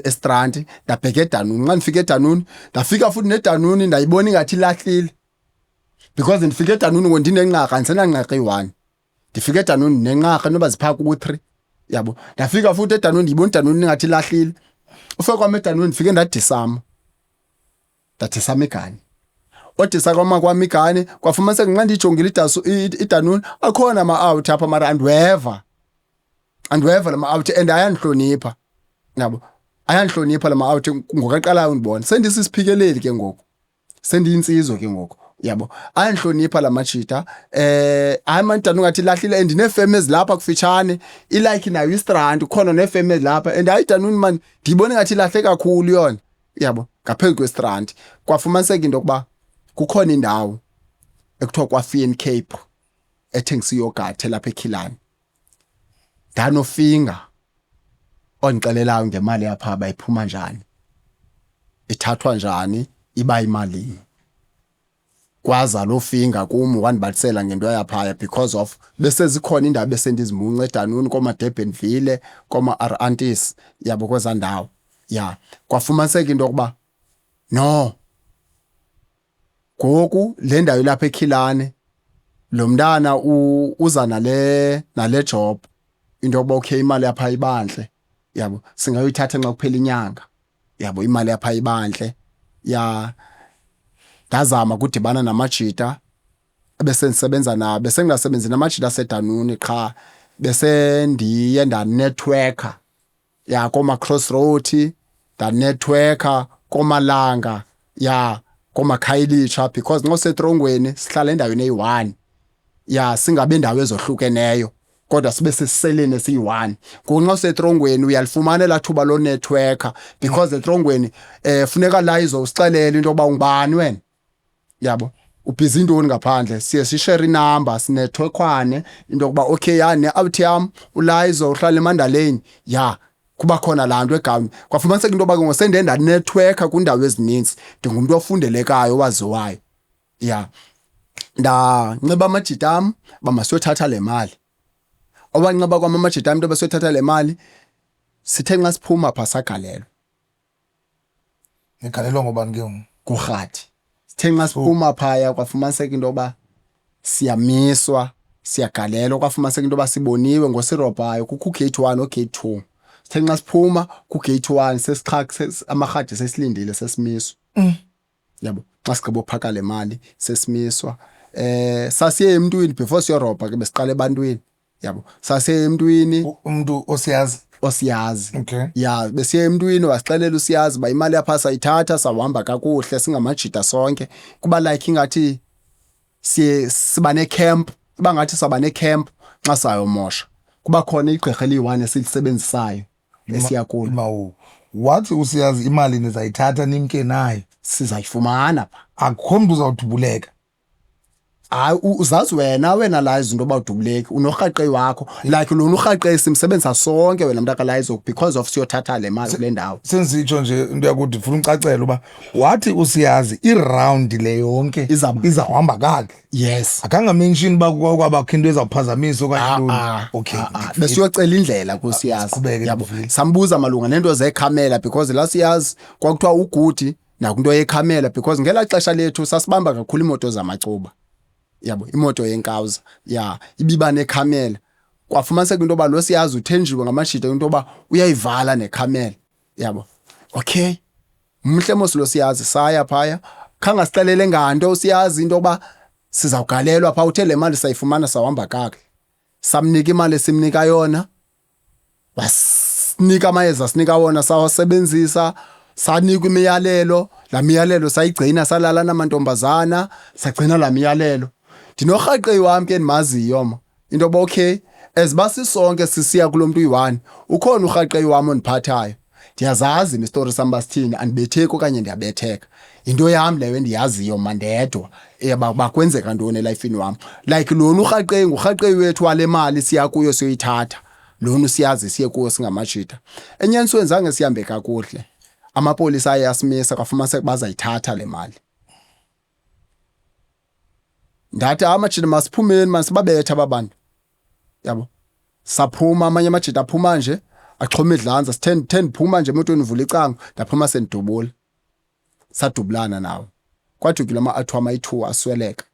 estrand ndabheka edanuni xa ndifika edanuni ndafika futhi nedanuni ndayibona ingathi ilahlile because ndifika edanuni ngo ndinenqaqa ndisenanqaqa eyi-1 ndifika edanuni nenqaqa noba ziphaa ku-3 yabo ndafika futhi edanuni ndiyibona idanuni ingathi ilahlile ufike kwam edanuni ndifike ndadisama igani odisa kwami igani kwafumaniseka nxa ndiyijongile idanuni akhona ama-out apha mara andiweva lama-out and ayandihlonipha yabo ayandihlonipha lama-out ngokaqalayo undibona sendisisiphikeleli ke ngoku sendiyinsizwa ke ngoku yabo ayandihlonipha lamajita hayi manje ungathi lahlile and neefeme ezilapha kufitshane ilike nayo istrand khona neefeme ezilapha and ayidanuni man ndiyibona ngathi lahle kakhulu yona yabo ngaphezulu kwestrand kwafumaniseka into yokuba kukhona indawo ekuthiwa kwaFeein Cape ethengisa iyogathi lapha eKhilani ndanofinga ondixelelayo ngemali yapha bayiphuma njani ithathwa njani iba imalini kwaza lo finga kum wandibalisela ngento yaphaya because of bese zikhona indaba esendizimunca edanuni koma Durbanville koma Arantis yabo kweza ndawo kwafumaniseka into yokuba no ngoku le ndawo lapha eKhilane lo mntana uza nale job into yokuba okay imali yapha ibanhle yabo singayoyithatha nxa kuphela inyanga yabo imali yapha ibanhle ndazama ukudibana namajita bese ndisebenza nabo bese ngingasebenzi namajita asedanuni qha bese ndiye networker koma Crossroad networker komalanga koma Khayelitsha because nxa usetrongweni sihlala endaweni eyi-1 singabe indawo ezohlukeneyo kodwa sibe sesiselene siyi-1 ngonxa usetrongweni uyalifumana lathuba lo networker because etrongweni funeka la izosixelela into yokuba ungubani wena yabo ubhizi intoni ngaphandle siye sishare inumber sinetworkwane into yokuba okay ne-out yam ulayizo uhlala eMandaleni kuba khona laa nto egawuni kwafumaniseka into yoba ke ngosendeye ndanetworker kwiindawo ezininzi ndingumntu ofundelekayo owaziwayo ndanxiba amajita am bamasiyothatha le mali owanxiba kwam amajita am into basiyothatha le mali sithe nxa siphuma pha sagalelwa. Nigalelwa ngobani ke ngoku? kurhathi. Sithe nxa siphuma phaya kwafumaniseka into yoba siyamiswa, siyagalelwa, kwafumaniseka into yoba siboniwe ngosirobhayo kukho gate 1 gate 2. Sithe nxa siphuma ku gate 1 sesiqhaka amarhadi sesilindile sesimiswa. Yabo, xa sigqiba uphaka le mali sesimiswa. Sasiye emntwini before siyorobha ke besiqala ebantwini. Yabo, sasiye emntwini umuntu osiyazi. Okay. Ya, besiye emntwini wasixelela usiyazi ba imali yapha sayithatha sawahamba kakuhle singamajita sonke. Kuba like ingathi siba ne camp, kuba ngathi saba ne camp xa sayomosha. Kuba khona igqirha eliyi1 esilisebenzisayo esiya kulo. Mawu. Wathi usiyazi imali nizayithatha nimke nayo. Sizayifumana pha. Akukho mntu uzawudubuleka. Hayi uzazi wena la izinto bawudubuleki unorhaqe wakho like lo urhaqe simsebenza sonke wena mntaka la izo because of siyothatha le mali kule ndawo. Senzitsho nje into yakuthi ufuna ucacela uba wathi usiyazi iround le yonke izahamba kakhe. Yes. Akanga mention ba kwabakho into ezawuphazamisa okanye okay. Besiyocela indlela kusiyazi. Yabo. Sambuza malunga nento zekhamela because la siyazi kwakuthiwa ugudi nakunto yekhamela because ngela xesha lethu sasibamba kakhulu imoto zamacuba. Yabo, imoto yenkawuza ya ibiba nekhamela. Kwafumaniseka into yoba lo siyazi uthenjiwe ngamashita into yoba uyayivala nekhamela. Yabo, okay, mhle mos lo siyazi saya phaya khanga sixelele nganto usiyazi into yoba sizawugalelwa pha uthe le mali sayifumana sawahamba kakhe. Samnika imali simnika yona, wasinika amayeza sinika wona sawasebenzisa, sanika imiyalelo, la miyalelo sayigcina salala namantombazana, sagcina la miyalelo. Ndinorhaqe wami ke endimaziyo ma into yoba okay esibasisonke sisiya kulomuntu uyi1 ukhona urhaqe wami ondiphathayo. Ndiyazazi nesitory samba sithini andibetheki okanye ndiyabetheka. Into yami leyo endiyaziyo mandedwa bakwenzeka ntoni elifini wami. Like lona urhaqe ngurhaqe wethu wale mali siya kuyo siyoyithatha. Lona usiyazi siye kuwo singamajita. Enyanisweni zange sihambe kakuhle. Amapolisa ayasimisa kwafumaniseka bazayithatha le mali. Ndathi amajita masiphumeni masibabetha ababantu. Yabo. Saphuma amanye amajita aphuma nje axhoma idlanza sithe ndiphuma nje emotweni ivula icango ndaphuma sendidubula. Sadubulana nawo. Kwadukile ama-auto ama-2 asweleka.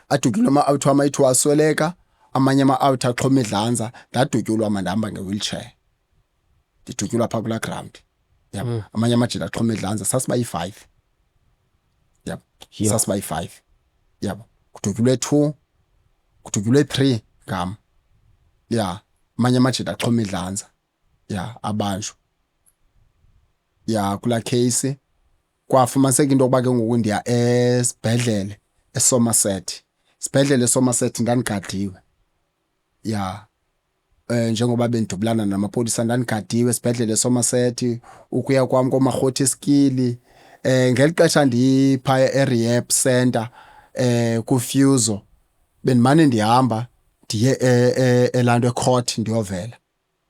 Adukile ama-auto ama-2 asweleka, amanye ama-auto axhoma idlanza ndadutyulwa mandihamba ngewheelchair. Ndidutyulwa pha kula ground. Yabo. Amanye amajita axhoma idlanza sasiba yi5. Yabo. Sasiba yi5. Yabo, kudutyulwe 2, kudutyulwe 3 ngam. Ya, manje amajita axhoma idlanza. Ya, abanjwa. Ya, kula case kwafumaniseka into yokuba ke ngoku ndiya esibhedlele eSomerset. Sibhedlele eSomerset ndandigadiwe. Ya. Njengoba bendidubulana namapolisa ndandigadiwe esibhedlele eSomerset ukuya kwami komarhothi eskili. Ngelixesha ndipha e-rehab center kuFuso benimane ndihamba ndiye eLando Court ndiyovela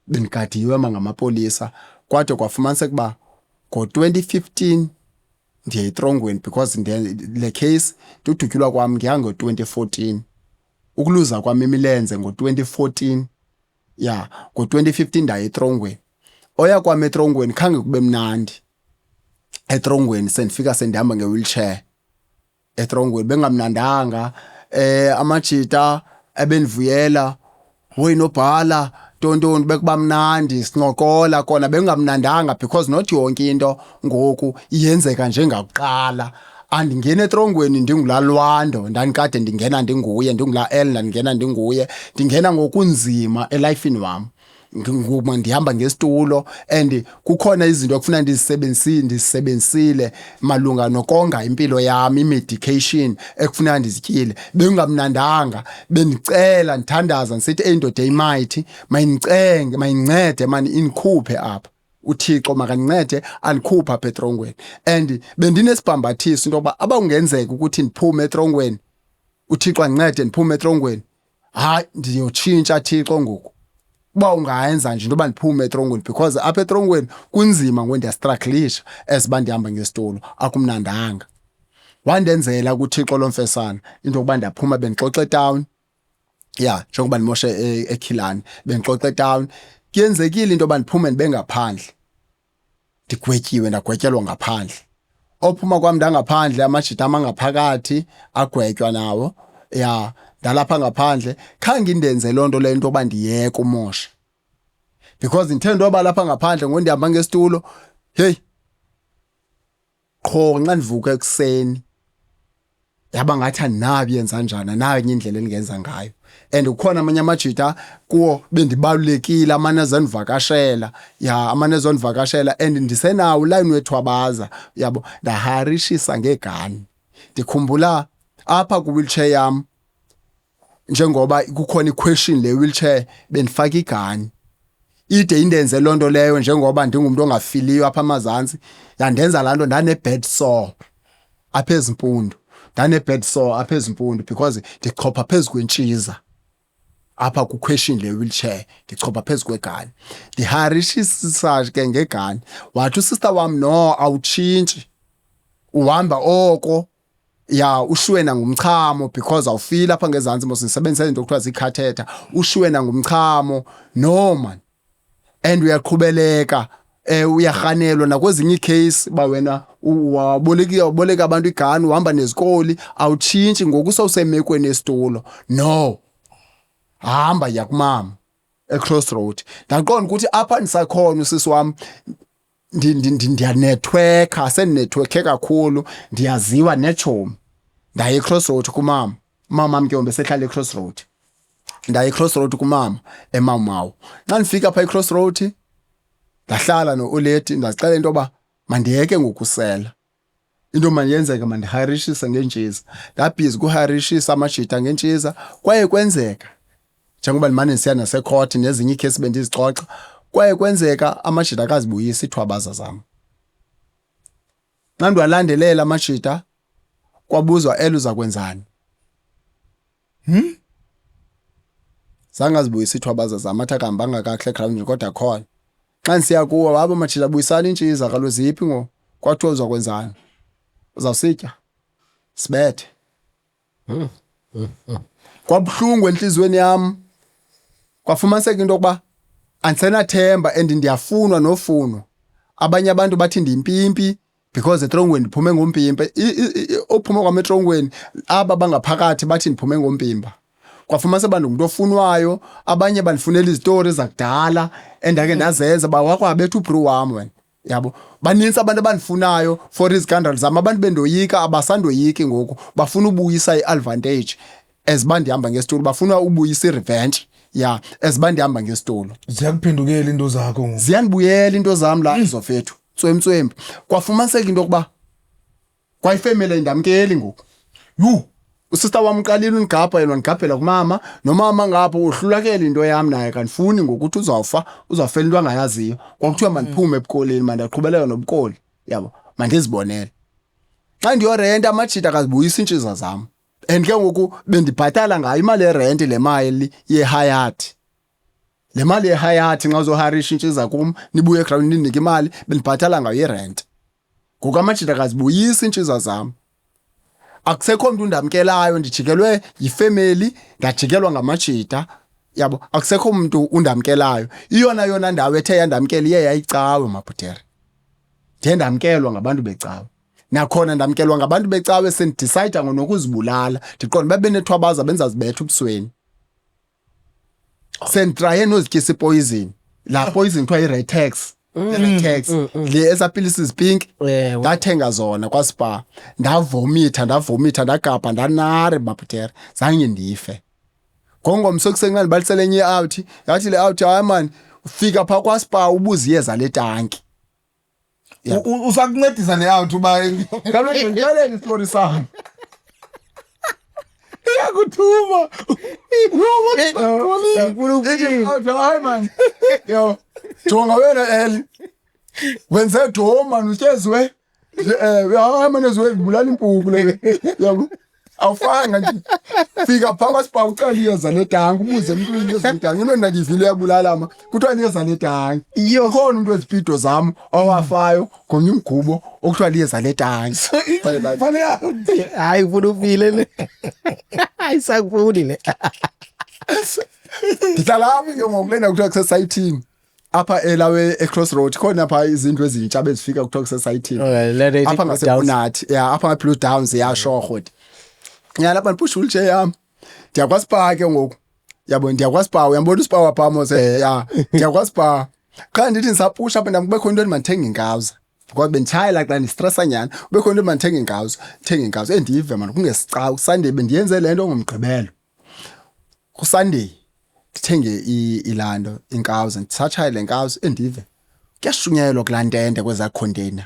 bendigadiwe ngamapolisa kwathi kwafumaniseka ba ngo2015 ndiye eTrongweni because le case udutyulwa kwami ngiyango 2014 ukuluza kwami imilenze ngo2014 ya ngo2015 ndaye eTrongweni oya kwami eTrongweni khange kube mnandi eTrongweni sendifika sendihamba ngewheelchair eTrongweni bengamnandanga amajita ebendivuyela woyinobhala tontoni bekuba mnandi sincokola kona bengamnandanga because not yonke into ngoku iyenzeka njengakuqala andingena eTrongweni ndingulalwando ndanikade ndingena ndinguye ndingula L ndingena ndinguye ndingena ngokunzima elifini wami ngoba ndihamba ngesitulo and kukhona izinto ekufuna ndizisebenzisile malunga nokonga impilo yami imedication ekufuna ndizityile bengamnandanga bendicela ndithandaza ndisithi endoda eyimayithi mayinicenge mayincede mani inikhuphe apha uThixo makanincede anikhupha apha eTrongweni and bendinesibhambathiso into yokuba abangenzeka ukuthi ndiphume eTrongweni uThixo andincede ndiphume eTrongweni hayi ndiyotshintsha Thixo ngoku uba ungayenza nje into yoba ndiphume eTrongweni because apha eTrongweni kunzima ngondiyastrugglisha esiba ndihamba ngesitulo akumnandanga wandenzela kuThixo lomfesana into yokuba ndiyaphuma bendixoxa eTown ya njengoba ndimoshe eKhilani bendixoxa eTown kuyenzekile into yoba ndiphume ndibe ngaphandle ndigwetyiwe ndagwetyelwa ngaphandle ophuma kwami ndangaphandle amajita amangaphakathi agwetywa nawo ya ndalapha ngaphandle khange indenze lonto le into oba ndiyeke umosha because intendo yoba lapha ngaphandle ngondihamba ngesitulo hey qho nxa ndivuka ekseni yaba ngathi andinabi yenza njani nayo enye indlela engenza ngayo and ukhona amanye amajita kuwo bendibalulekile amanezonivakashela ya amanezonivakashela and ndisenawo line wethwabaza yabo ndaharishisa ngegani ndikhumbula apha ku wheelchair yam njengoba kukhona iquestion le wheelchair bendifaka igani ide indenze lonto leyo njengoba ndingumuntu ongafiliyo apha amazantsi yandenza lanto ndane bed sore apha ezimpundu ndane bed sore apha ezimpundu because ndichopha phezulu kwentshiza apha ku question le wheelchair ndichopha phezulu kwegani ndiharishisa ke ngegani wathi usister wam no awutshintshi uhamba oko ya ushwena ngumchamo because awufila apha ngezantsi mos nisebenzisa into ekuthiwa zikhathetha ushwena ngumchamo no man and uyaqhubeleka uyarhanelwa nakwezinye icase ba wena waboleka abantu igani uhamba nezikoli awutshintshi ngoku sawusemekweni esitulo no hamba yakumama eCrossroad ndaqonda ukuthi apha ndisakhona usisi wami ndiyanetworka senetworke kakhulu ndiyaziwa nechomi ndaye eCrossroad kumama mama ke besehlala eCrossroad ndaye eCrossroad kumama emamawo xa ndifika apha eCrossroad ndahlala nooleti ndacela into ba mandiyeke ngokusela into mandiyenzeke mandiharishisa ngentshiza ndabhizi kuharishisa amajita ngentshiza kwaye kwenzeka njengoba ndimane ndisiya nasecourt nezinye ikhesi bendizixoxa kwaye kwenzeka amajita akazibuyisa ithwabaza zam xa ndiwalandelela amajita kwabuzwa uza kwenzani zangazibuyisa ithwabaza zam athi akahambanga kakuhle ground kodwa khona xa ndisiya kuwo wabo amajita abuyisana intshiza kalo ziphi ngo kwathiwa uza kwenzani uzawusitya sibethe kwabuhlungu enhlizweni yam kwafumaniseka into yokuba andisenathemba and ndiyafunwa nofunwa abanye abantu bathi ndiyimpimpi because etrongweni ndiphume ngompimpa ophuma kwam etrongweni aba bangaphakathi bathi ndiphume ngompimpa kwafumanisa abantu umuntu ofunwayo abanye bandifunela izitori zakudala endake ndazenza bawakwabethu ubru wam wena yabo baninzi abantu abandifunayo for izicandles zami abantu bendoyika abasandoyiki ngoku bafuna ubuyisa iadvantage eziba ndihamba ngesitulo bafuna ubuyisa irevenge ya eziba ndihamba ngesitulo ziyakuphendukela into zakho ngoku ziyandibuyela into zami la izofethu tswemtswembi kwafumaniseka into yokuba kwayifemele ndamkeli ngoku usister wami uqalile unigabha yena ngigabhela kumama nomama ngapho uhlulakela into yami naye kanifuni ngokuthi uzawufela into angayaziyo kwakuthiwa mandiphume ebukoleni mandaqhubeleka nobukoli yabo mandizibonele xa ndiyorenta amajita akazibuyisa intshiza zami and ke ngoku bendibhatala ngayo imali yerent le mali yeHayat le mali yeHayat nxa uzoharisha intshiza kum nibuye eground ninike imali bendibhatala ngayo irent ngoku amajita akazibuyisa intshiza zami akusekho umuntu undamkelayo ndijikelwe yifamily ndajikelwa ngamajita yabo akusekho umuntu undamkelayo yona ndawo ethe yandamkela iye yayicawe mabhutere ndamkelwa ngabantu becawe nakhona ndamkelwa ngabantu becawe sendicide ngonokuzibulala ndiqonda babenethwabaza benza zibethe ubusweni sentraye nozityisa poison la poison kuthiwa iretex Retex le esapilisi pink ndathenga zona kwaSpa ndavomitha ndagabha ndanare mabhutere zange ndife ngongomso kusenqani balisele enye out yathi le out hayi man ufika pha kwaSpa ubuziyeza letanki usakuncedisa ne out uba kaloku ngiyaleni story sami iyakuthuma hayi man yo jonga wena eli wenze doma utyezwe hayi man ezwe bulala impuku le yabo awufanga nje fika pha kwaSpa uqala iyeza letanki ubuze umuntu iyeza letanki into ndakivile yabulala ma kuthiwa iyeza letanki iyo khona umuntu eziphido zami owafayo ngomnye umgubo okuthiwa iyeza letanki hayi ufuna ufile le ayisakufuni le ndihlala apha ke ngokulenda kuthiwa kusesayithini apha elawe eCrossroad khona pha izinto ezintsha bezifika kuthiwa kusesayithini let it apha go ngasebunathi apha ngaBlue Downs yashorhot lapha ndipusha wheelchair yam ndiyakwazi pha ke ngoku yabo ndiyakwazi pha uyambona usipawa pha mose ndiyakwazi pha qha ndithi ndisapusha apha ndakubekho into endimanthenga ingawuza because benditshayela xa ndistressa nyana ubekho into endimanthenga ingawuza endive man kungesicawu Sunday bendiyenze lento ngomgqibelo kuSunday ndithenge ilando inkawuza ndisatshaya le nkawuza endive kuyashunyelwa kulaa ntente kweza container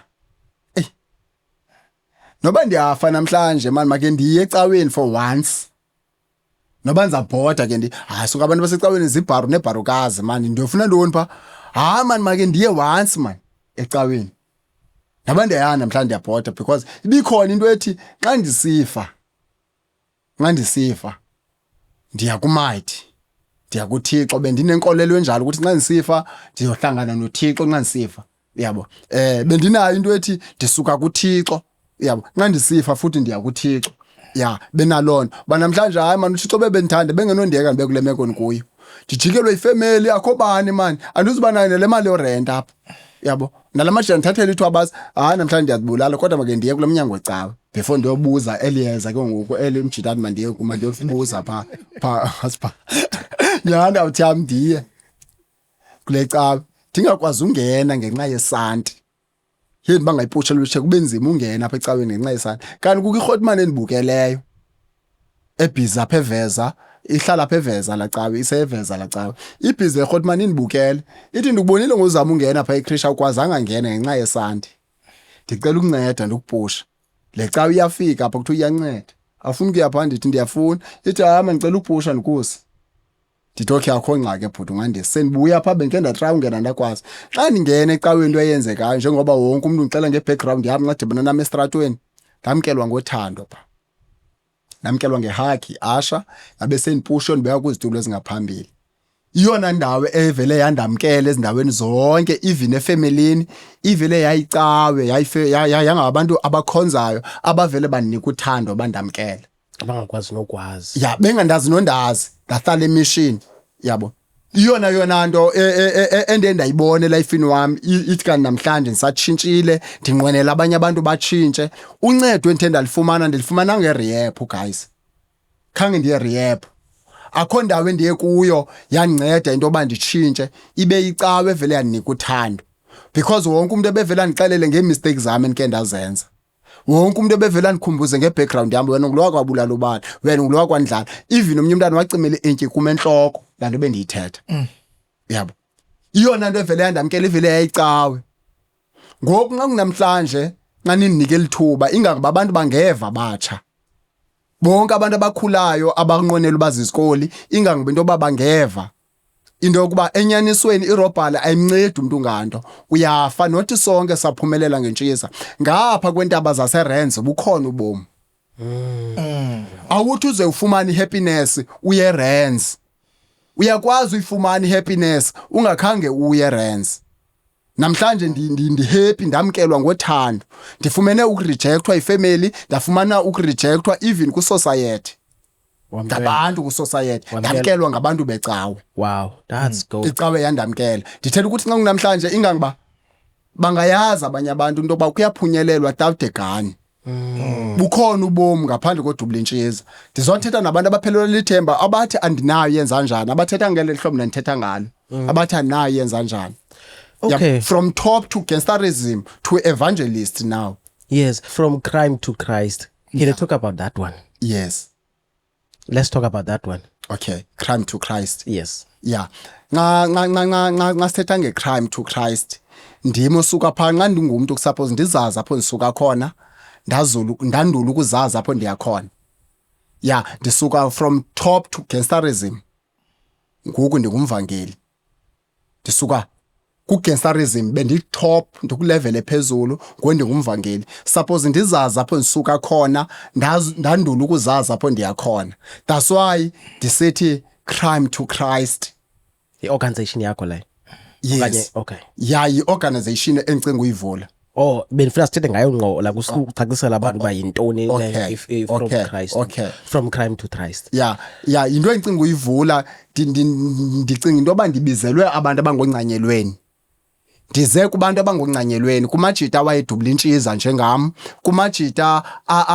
noba ndiyafa namhlanje man make ndiye ecaweni for once noba ndizabhoda ke suka abantu basecaweni zibharu nebharukazi man ndiyofuna ntoni pha man make ndiye once man ecaweni naba ndiyana namhlanje ndiyabhoda because ibikhona into ethi xa ndisifa ndiya kumighty ndiya kuThixo bendinenkolelo enjalo ukuthi xa ndisifa ndiyohlangana noThixo xa ndisifa yabo bendinayo into ethi ndisuka kuThixo yabo xa ndisifa futhi ndiya kuThixo benalona banamhlanje man uThixo bebendithanda bengenondiyeka ndibe kule meko ndikuyo ndijikelwe ifamily akho bani man andizuba nayo nele mali yorent apha yabo nalamanje ndithathela ithiwa bazi namhlanje ndiyazibulala kodwa make ndiye kule mnyango wecawa before ndiyobuza eliyeza ke ngoku elimjitani mandiye ndiyobuza pha asipha nyanda uthiyam ndiye kule cawa ndingakwazi ungena ngenxa yesanti yini bangayipusha lwethe kube nzima ungena apha ecaweni ngenxa yesanti kanti kukho iRhotman endibukeleyo ebhizi apha eveza ihlala apha eveza la cawe iseveza la cawe ibhizi eRhotman indibukele ithi ndikubonile ngozama ungena apha eChrisha ukwazanga ngena ngenxa yesanti ndicela ukunceda ndikupusha le cawe iyafika apha kuthiwa iyanceda afuna ukuyapha ndithi ndiyafuna ithi man ngicela ukupusha ndikusi ndithi okay akho ngxaki ebhuti ungandisi sendibuya apha benke ndatry ungena ndakwazi xa ndingena ecaweni into eyenzekayo njengoba wonke umuntu ngixela ngebackground yami ncedibana nami estratweni ndamkelwa ngothando pha namkelwa ngehaki Asha yabe sendipusha ndibeka kwizitulo ezingaphambili iyona ndawo evele yandamkela ezindaweni zonke even efamilini ivele yayicawe yangabantu abakhonzayo abavele banika uthando bandamkela abangakwazi nokwazi bengandazi nondazi ngahlala emission yabo iyona nto endendayibona elifini wami ithi kanti namhlanje ndisatshintshile ndinqwenela abanye abantu batshintshe uncedo endithenda ndilifumana ngerehab guys khange ndiye rehab akho ndawo endiye kuyo yandinceda into yoba nditshintshe ibe icawe evele yandinika uthando because wonke umuntu ebevela ndixelele ngeemistakes zami endike ndazenza wonke umuntu ebevela ndikhumbuze ngebackground yami wena ngulowa kwabulala ubani wena ngulowa kwandlala even omnye umntana wacimela intyi kum enhloko laa nto bendiyithetha yabo iyona nto evele yandamkela ivele yayicawe ngoku nxa kunamhlanje xa nindinike lithuba ingakuba abantu bangeva batsha bonke abantu abakhulayo abanqwenela uba zizikoli ingakuba into yoba bangeva into yokuba enyanisweni irobhala ayimncedi umuntu nganto uyafa nothi sonke saphumelela ngentshiza ngapha kwentaba zaseRands bukhona ubomi awuthi uze ufumane ihappiness uye eRands uyakwazi uyifumana ihappiness ungakhange uye eRands namhlanje ndihappy ndamkelwa ngothando ndifumene ukurejectwa ifamily ndafumana ukurejectwa even kusociety ngabantu kusociety ndamkelwa ngabantu becawe wow that's good icawe yandamkela ndithetha ukuthi nxa kunamhlanje ingangiba bangayazi abanye abantu into yoba kuyaphunyelelwa without a gun bukhona ubomi ngaphandle kodubula intshiza ndizothetha nabantu abaphelelwe lithemba abathi andinayo yenza njani abathetha ngele hlobo ndithetha ngalo abathi andinayo yenza njani okay from top to gangsterism to evangelist now yes from crime to Christ can you talk about that one yes let's talk about that one okay crime to Christ yes nxa sithetha ngecrime to Christ ndimo suka pha nxa ndingumuntu kusuppose ndizazi apho ndisuka khona ndandula ukuzazi apho ndiyakhona ndisuka from top to gangsterism ngoku ndingumvangeli ndisuka ku-gangsterism benditop ndikulevel ephezulu ngoku ndingumvangeli suppose ndizazi apho ndisuka khona ndandula ukuzazi apho ndiyakhona that's why ndisithi crime to Christ i-organization yakho leyo yes okay yi-organization endicinga uyivula Oh benifuna sithethe ngayo ngqo la kusicacisela abantu ba yintoni Okay, if from okay, Christ okay. from crime to Christ. Yeah, into engicinga uyivula ndicinga into yoba ndibizelwe abantu abangongcanyelweni. Ndize kubantu abangongcanyelweni, kumajita awayedubula intshiza njengam, kumajita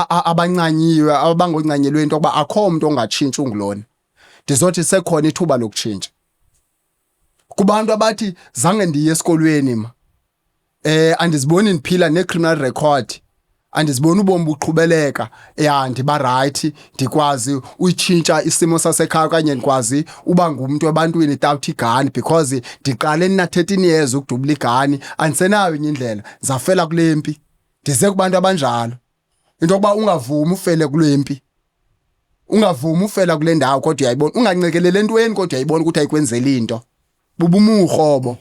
abancanyiwe abangongcanyelweni into yokuba akho umuntu ongatshintsha ungulona. Ndizothi sekhona ithuba lokutshintsha. Kubantu abathi zange ndiye esikolweni ma. Andiziboni ndiphila ne-criminal record. Andiziboni ubomi buqhubeleka. Ndiba right, ndikwazi uyitshintsha isimo sasekhaya kanye ndikwazi uba ngumuntu ebantwini without igani because ndiqale nina 13 years ukudubula igani, andisenayo enye indlela. Zafela kulempi. Ndize kubantu abanjalo. Into yokuba ungavumi ufele kulempi. Ungavumi ufela kule ndawo kodwa uyayibona, ungancekelele entweni kodwa uyayibona ukuthi ayikwenzela into. Bubumuhlobo.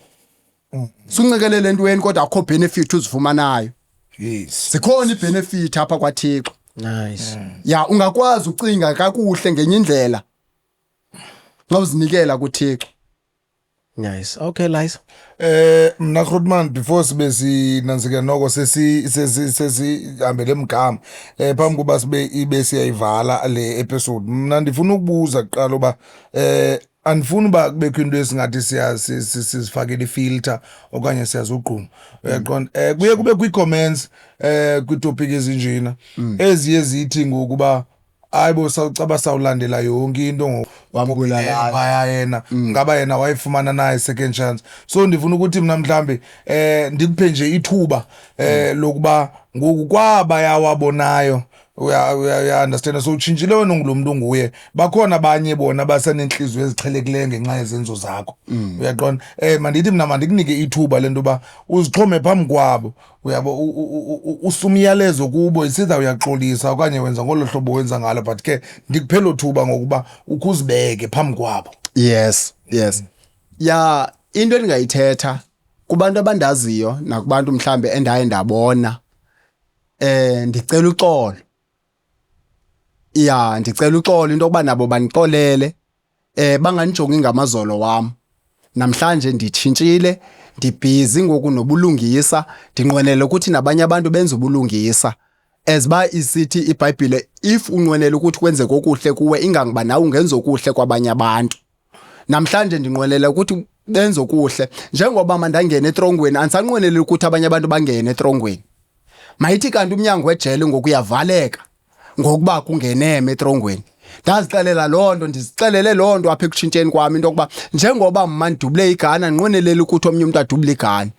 Suncekelele entweni kodwa akho benefit uzifumanayo. Yes. Sikhona ibenefit apha kwaThixo. Nice. Ungakwazi ucinga kakuhle ngenye indlela. Xa uzinikela kuThixo. Nice. Okay, Liza. Mna Grootman, before sibe sinanzike noko sesihambele emgama phambi kuba ibe siyayivala le episode, mna ndifuna ukubuza kuqala uba andifuni uba kubekho into esingathi sizifakele ifilter okanye siyazuqhuma. Uyaqonda kuye kube kwi-comments kwitopic ezinjena eziye zithi ngokuba ayibo sawucaba sawulandela yonke into Wambulala. phaya yena ngaba yena wayifumana naye second chance. So ndifuna ukuthi mina mhlambe ndikuphe nje ithuba lokuba ngoku kwaba yawabonayo uya understand, so utshintshile wena ngulomuntu nguye, bakhona abanye bona basenenhliziyo eziqhelekileyo ngenxa yezenzo zakho. Uyaqonda mandithi mina mandikunike ithuba lento ba uzixhome phambi kwabo, uyabo usumyalezo kubo isitha uyaxolisa okanye wenza ngolo hlobo wenza ngalo, but ke ndikuphelo thuba ngokuba ukuzibeke phambi kwabo. Yes. Ya into endingayithetha kubantu abandaziyo nakubantu mhlambe endaye ndabona ndicela uxolo. Ndicela uxolo into yokuba nabo banixolele banganijongi ngamazolo wam. Namhlanje nditshintshile, ndibhizi ngoku nobulungisa, ndinqwenela ukuthi nabanye abantu benze ubulungisa. Eziba isithi iBhayibhile if unqwenela ukuthi kwenzeke okuhle kuwe ingangiba nawe ungenza okuhle kwabanye abantu. Namhlanje ndinqwenela ukuthi benze okuhle njengoba mandangena etrongweni, andisanqweneli ukuthi abanye abantu bangene etrongweni. Mayithi kanti umnyango wejele ngoku uyavaleka ngokuba kungeneme etrongweni. Ndazixelela lonto, ndizixelele lonto apha ekutshintsheni kwami into yokuba njengoba mma ndidubule igana ndinqwenelele ukuthi omnye umuntu adubule igani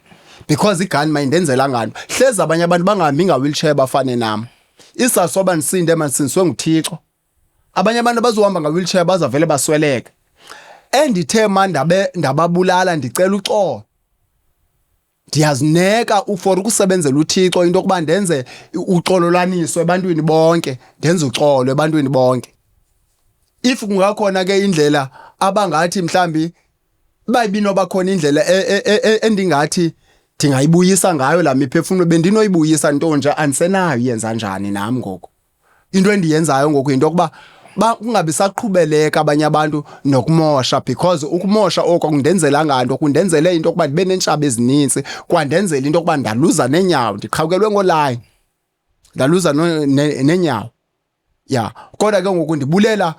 because igani mayindenzela ngani. Hleze abanye abantu bangahambi nga-wheelchair bafane nam. Isasoba ndisinde mandisindiswe nguThixo. Abanye abantu abazohamba nga-wheelchair bazavele basweleke. Endithe ndababulala ndicela uxolo. Ndiyazineka for ukusebenzela uThixo into yokuba ndenze uxololaniso ebantwini bonke, ndenze uxolo ebantwini bonke. If kungakhona ke indlela abangathi mhlambi bayibinoba khona indlela endingathi ndingayibuyisa ngayo la miphefumlo bendinoyibuyisa nto nje andisenayo yenza njani nami ngoku. Into endiyenzayo ngoku into yokuba kungabi saqhubeleka abanye abantu nokumosha because ukumosha oko kundenzela nganto, kundenzele into yokuba ndibe nentshaba ezininzi, kwandenzela into yokuba ndaluza nenyawo, ndiqhawukelwe ngoline, ndaluza nenyawo. Kodwa ke ngoku ndibulela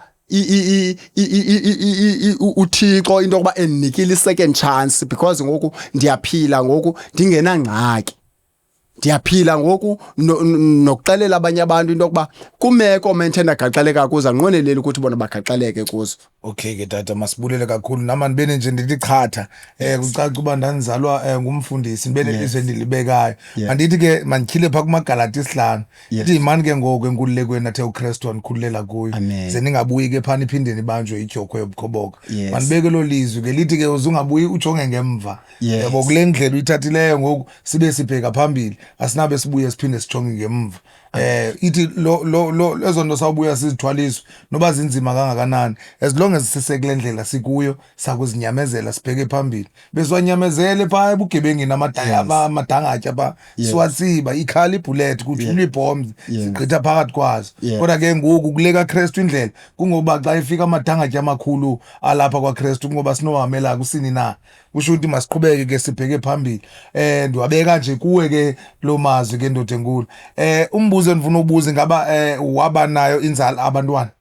uThixo into yokuba endinikile i-second chance because ngoku ndiyaphila ngoku ndingenangxaki. Ndiyaphila ngoku nokuxelela abanye abantu into yokuba kumeko menthe ndagaxeleka kuzo anqweneleli ukuthi bona bagaxeleke kuzo. Okay ke tata, masibulele kakhulu. Nama ndibene nje ndithi chatha kucaca uba ndanizalwa ngumfundisi, ndibene ilizwe endilibekayo. Andithi ke mandityhile phaa kumaGalati 5 ndithi mani ke ngoku enkululekweni athe uKristu wandikhululela kuyo ze ningabuyi ke phana iphinde nibanjwe idyoko yobukhoboko. Mandibeke lo lizwi ke lithi ke uzungabuyi ujonge ngemva. Yabo kule ndlela uyithathileyo ngoku sibe sibheka phambili, asinabe sibuye siphinde sijonge ngemva. Ithi lo lezo nto sawubuya sizithwaliswe noba zinzima kangakanani, as long as sisekule ndlela sikuyo sakuzinyamezela sibheke phambili. Bezwanyamezele phaa ebugebengini amadangatya phaa siwatsiba ikhala ibhulethi kuthulwa iibhombs zigqitha phakathi kwazo. Kodwa ke ngoku kule kaKristu indlela kungoba xa ifika amadangatya amakhulu alapha kwaKristu kungoba sinohamela kusini na usho ukuthi masiqhubeke ke sibheke phambili ndiwabeka nje kuwe ke lo mazwi ke ndoda enkulu umbuzo endifuna ubuza ngaba waba nayo inzala abantwana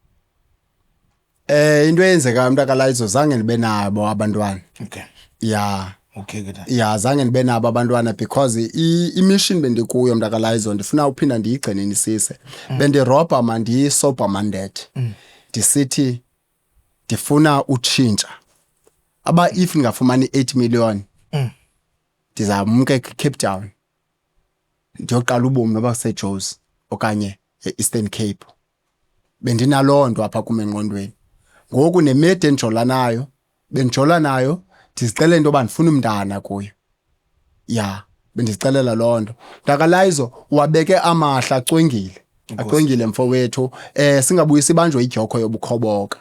into eyenzeka umntakalayizo zange ndibe nabo abantwana okay yeah okay ke yeah zange ndibe nabo abantwana because imission bendikuyo umntakalayizo ndifuna uphinda ndiyigcinenisise bendirobha mandi sober minded ndisithi ndifuna utshintsha aba if ngafumani 8 million ndizamke Cape Town ndiyoqala ubomi noba kuseJozi okanye eEastern Cape bendinalonto apha kumengqondweni ngoku nemede enjolanayo bendijola nayo ndizicela into yoba ndifuna umntana kuyo ya bendizicelela lonto Mntakalayizo wabeke amahla acwengile mfowethu singabuyisi ibanjwe idyoko yobukhoboka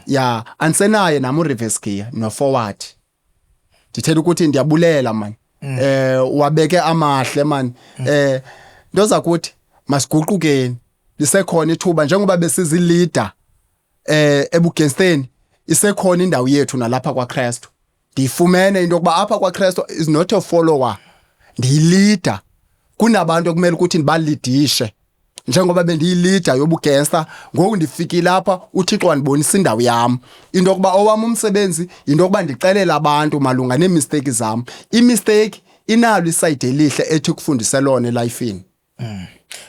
ya ansenaye nami reverse gear no forward ndithela ukuthi ndiyabulela man wabeke amahle man ndoza kuthi masiguqukeni lisekhona ithuba njengoba besizi leader ebugensteni isekhona indawo yethu nalapha kwaKristu ndifumene into yokuba apha kwaKristu is not a follower ndiyilida kunabantu ekumele ukuthi ndibalidishe njengoba bendiyileader yobugenster ngoku ndifikile lapha uThixo wandibonisa indawo yami into yokuba owami umsebenzi into yokuba ndicelela abantu malunga nemistake zami imistake inalo iside elihle ethi kufundise lona elifini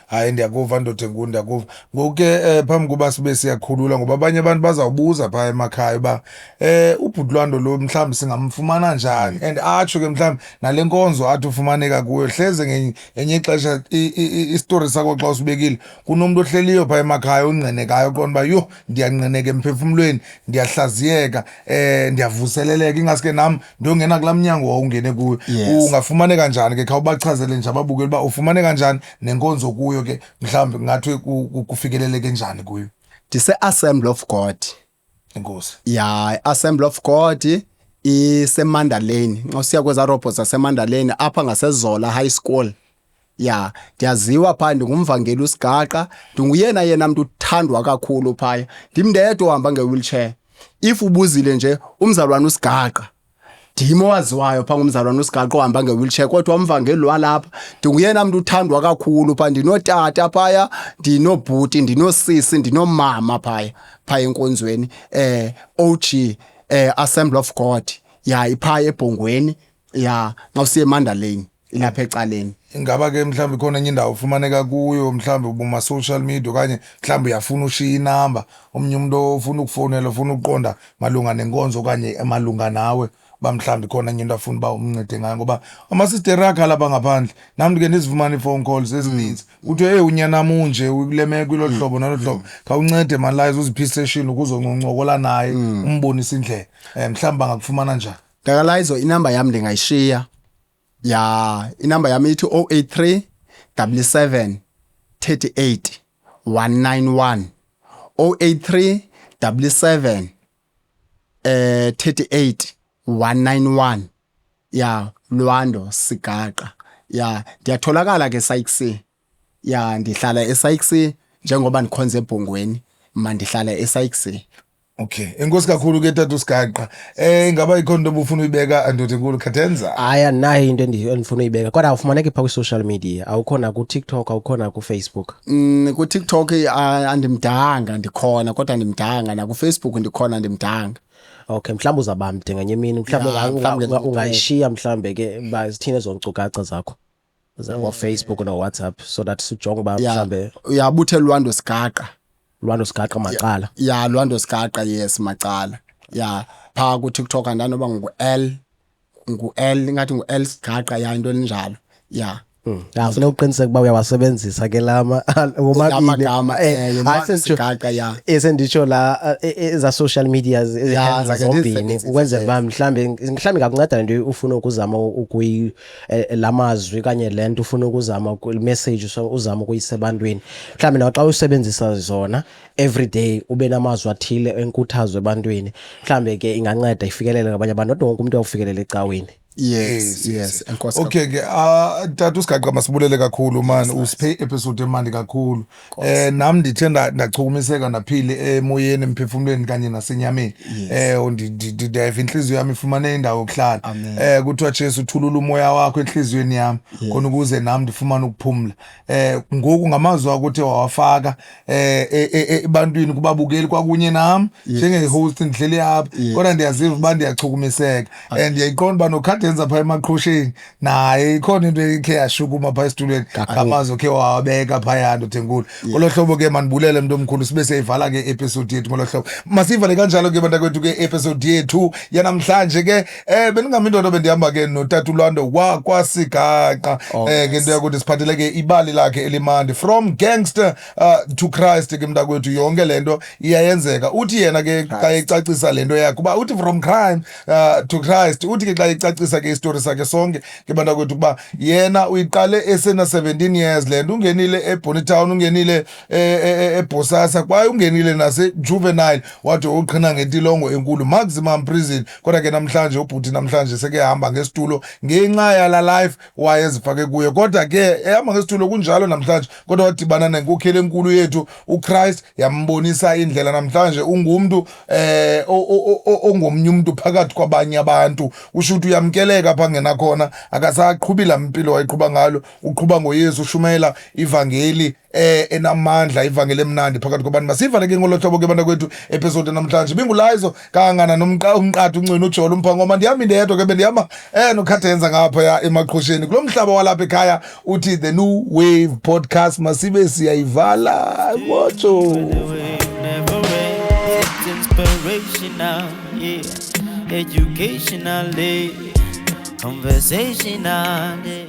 hayi ndiyakuva ndoda enkulu ndiyakuva ngoku ke phambi kuba sibe siyakhulula ngoba abanye abantu bazawubuza phaa emakhaya ba ubhutulwando lo mhlawumbe singamfumana njani and atsho ke mhlawumbe nale nkonzo athi ufumaneka kuyo hleze ngenye ixesha istory sakho xa usibekile kunomuntu ohleliyo phaa emakhaya ongcenekayo qonda uba yho ndiyanceneka emphefumlweni ndiyahlaziyeka ndiyavuseleleka ingaske nam ndiyongena kulaa mnyango wawungene kuyo ungafumaneka njani ke khawubachazele nje ababukeli uba ufumaneka njani nenkonzo kuyo ke mhlawumbe ngathi kufikeleleke njani kuyo Assembly of God inkosi ya Assembly of God isemandaleni nxa usiya kweza robots zasemandaleni apha ngaseZola High School ya ndiyaziwa pha ndingumvangeli uSigaqa ndinguyena yena umuntu uthandwa kakhulu phaya ndimndedwa ohamba ngewheelchair if ubuzile nje umzalwane uSigaqa ndimo waziwayo pha ngumzalwane uSigaqa ohamba ngewheelchair kodwa umvangeli walapha ndinguyena umuntu uthandwa kakhulu pha ndinotata phaya ndinobhuti ndinosisi ndinomama phaya enkonzweni OG Assembly of God ya iphaya eBhongweni ya ngawusiye eMandaleni ilapha ecaleni ingaba ke mhlawumbe khona enye indawo ufumaneka kuyo mhlawumbe ubuma social media okanye mhlawumbe uyafuna ushiya inamba omnye umuntu ofuna ukufonela ofuna ukuqonda malunga nenkonzo okanye emalunga nawe ba mhlawumbe khona enye into afuna ba umncede ngayo ngoba ama-sister akhe lapha ngaphandle nami ke ndizifumana i-phone calls ezininzi uthi unyana munje ukulemeka kwilo hlobo nalo hlobo khawuncede malize uziphise eshini ukuzoncokola naye umbonisa indlela mhlawumbe angakufumana njani Mntakalayizo inamba yami ndingayishiya ya inamba yami ithi 083 77 38 191 083 77 38 191 ya Lwando Sigaqa ya ndiyatholakala ke Sykes ya ndihlala eSykes njengoba ndikhonze eBhongweni mandihlala eSykes. Okay enkosi kakhulu ke tata uSigaqa ingaba ikhonto obufuna uyibeka ndoda enkulu Khatenza aya nayo into endifuna uyibeka kodwa awufumaneki pha kwi-social media awukhona ku-TikTok awukhona ku-Facebook ku-TikTok andimdanga ndikhona kodwa ndimdanga na ku-Facebook ndikhona ndimdanga okay mhlawumbe uzaba mde ngenye imini mhlawumbe ungayishiya mhlawumbe ke bazithini ezonkcukacha zakho Facebook no WhatsApp so that sijonge uba mhlawumbe uyabuthe Lwando Sigaqa Sigaqa macala ya Lwando Sigaqa yes macala ya pha ku TikTok andanoba ngu-L ngathi ngu-L Sigaqa ya into enjalo ya Kufanele uqiniseke uba uyawasebenzisa ke lama amagama Sigaqa ya esenditsho la eza social media zombini ukwenzela uba mhlawumbe ngakunceda nto ufuna ukuzama lamazwi kanye le nto ufuna ukuzama message uzama ukuyisa ebantwini mhlawumbe naxa usebenzisa zona everyday ube namazwi athile enkuthazo ebantwini mhlawumbe ke inganceda ifikelele ngabanye abantu kodwa wonke umuntu uyawufikelela ecaweni yes enkosi Okay ke tata usigaqa masibulele kakhulu man usiphe episode emandi kakhulu nami ndithe ndachukumiseka naphile emoyeni emphefumulweni kanye nasenyameni ndiyayiva inhliziyo yami ifumane indawo yokuhlala kuthiwa Jesu uthulula umoya wakho enhliziyweni yami khona ukuze nami ndifumane ukuphumula ngoku ngamazwi ukuthi wawafaka ebantwini kubabukeli kwakunye nami njenge-host ndihleli apha kodwa ndiyaziva uba ndiyachukumiseka and ndiyayiqonda uba nokhadenza phaa emaqhosheni naye ikhona into ekhe yashukuma phaa esitulweni ngamazwi okhe wawabeka phayana uthenkulu ngolo hlobo ke mandibulele mntu omkhulu sibe siyayivala ke episode yethu ngolo hlobo masiyivale kanjalo ke bantakwethu ke episode yethu yanamhlanje ke bendingamindodo bendihamba ke notata uLwando kwaSigaqa ke nto yakuthi siphathele ke ibali lakhe elimandi from gangster to Christ ke mntakwethu yonke lento iyayenzeka uthi yena ke xa ecacisa lento yakhe uba uthi from crime to Christ uthi ke xa ecacisa ke istory sakhe sonke ke bantakwethu kuba yena uyiqale esena 17 years lento ungenile eBonnetown ungenile eBosasa kwaye ungenile nase juvenile wathi uqhina ngentilongo enkulu maximum prison kodwa ke namhlanje ubhuti namhlanje seke hamba ngesitulo ngenxa yala life wayezifake kuyo kodwa ke ehamba ngesitulo kunjalo namhlanje kodwa wadibana nenkokheli enkulu yethu uChrist yambonisa indlela namhlanje ungumuntu ongomnye umuntu phakathi kwabanye abantu usho ukuthi uyamkeleka pha ngena khona akasaqhubi la mpilo wayiqhuba ngalo uqhuba ngoYesu ushumayela ivangeli enamandla ivangeli emnandi phakathi kwabantu masivale ke ngolo hlobo ke bantakwethu episode namhlanje binguLizo kangana umqathu uncweni uJoel umpha ngoma ndihamba indedwa ke bendihamba nokhadenza ngapha emaqhosheni kulo mhlaba walapha ekhaya uthi the new wave podcast masibe siyayivala moto inspirational, yeah, educational, conversational, yeah.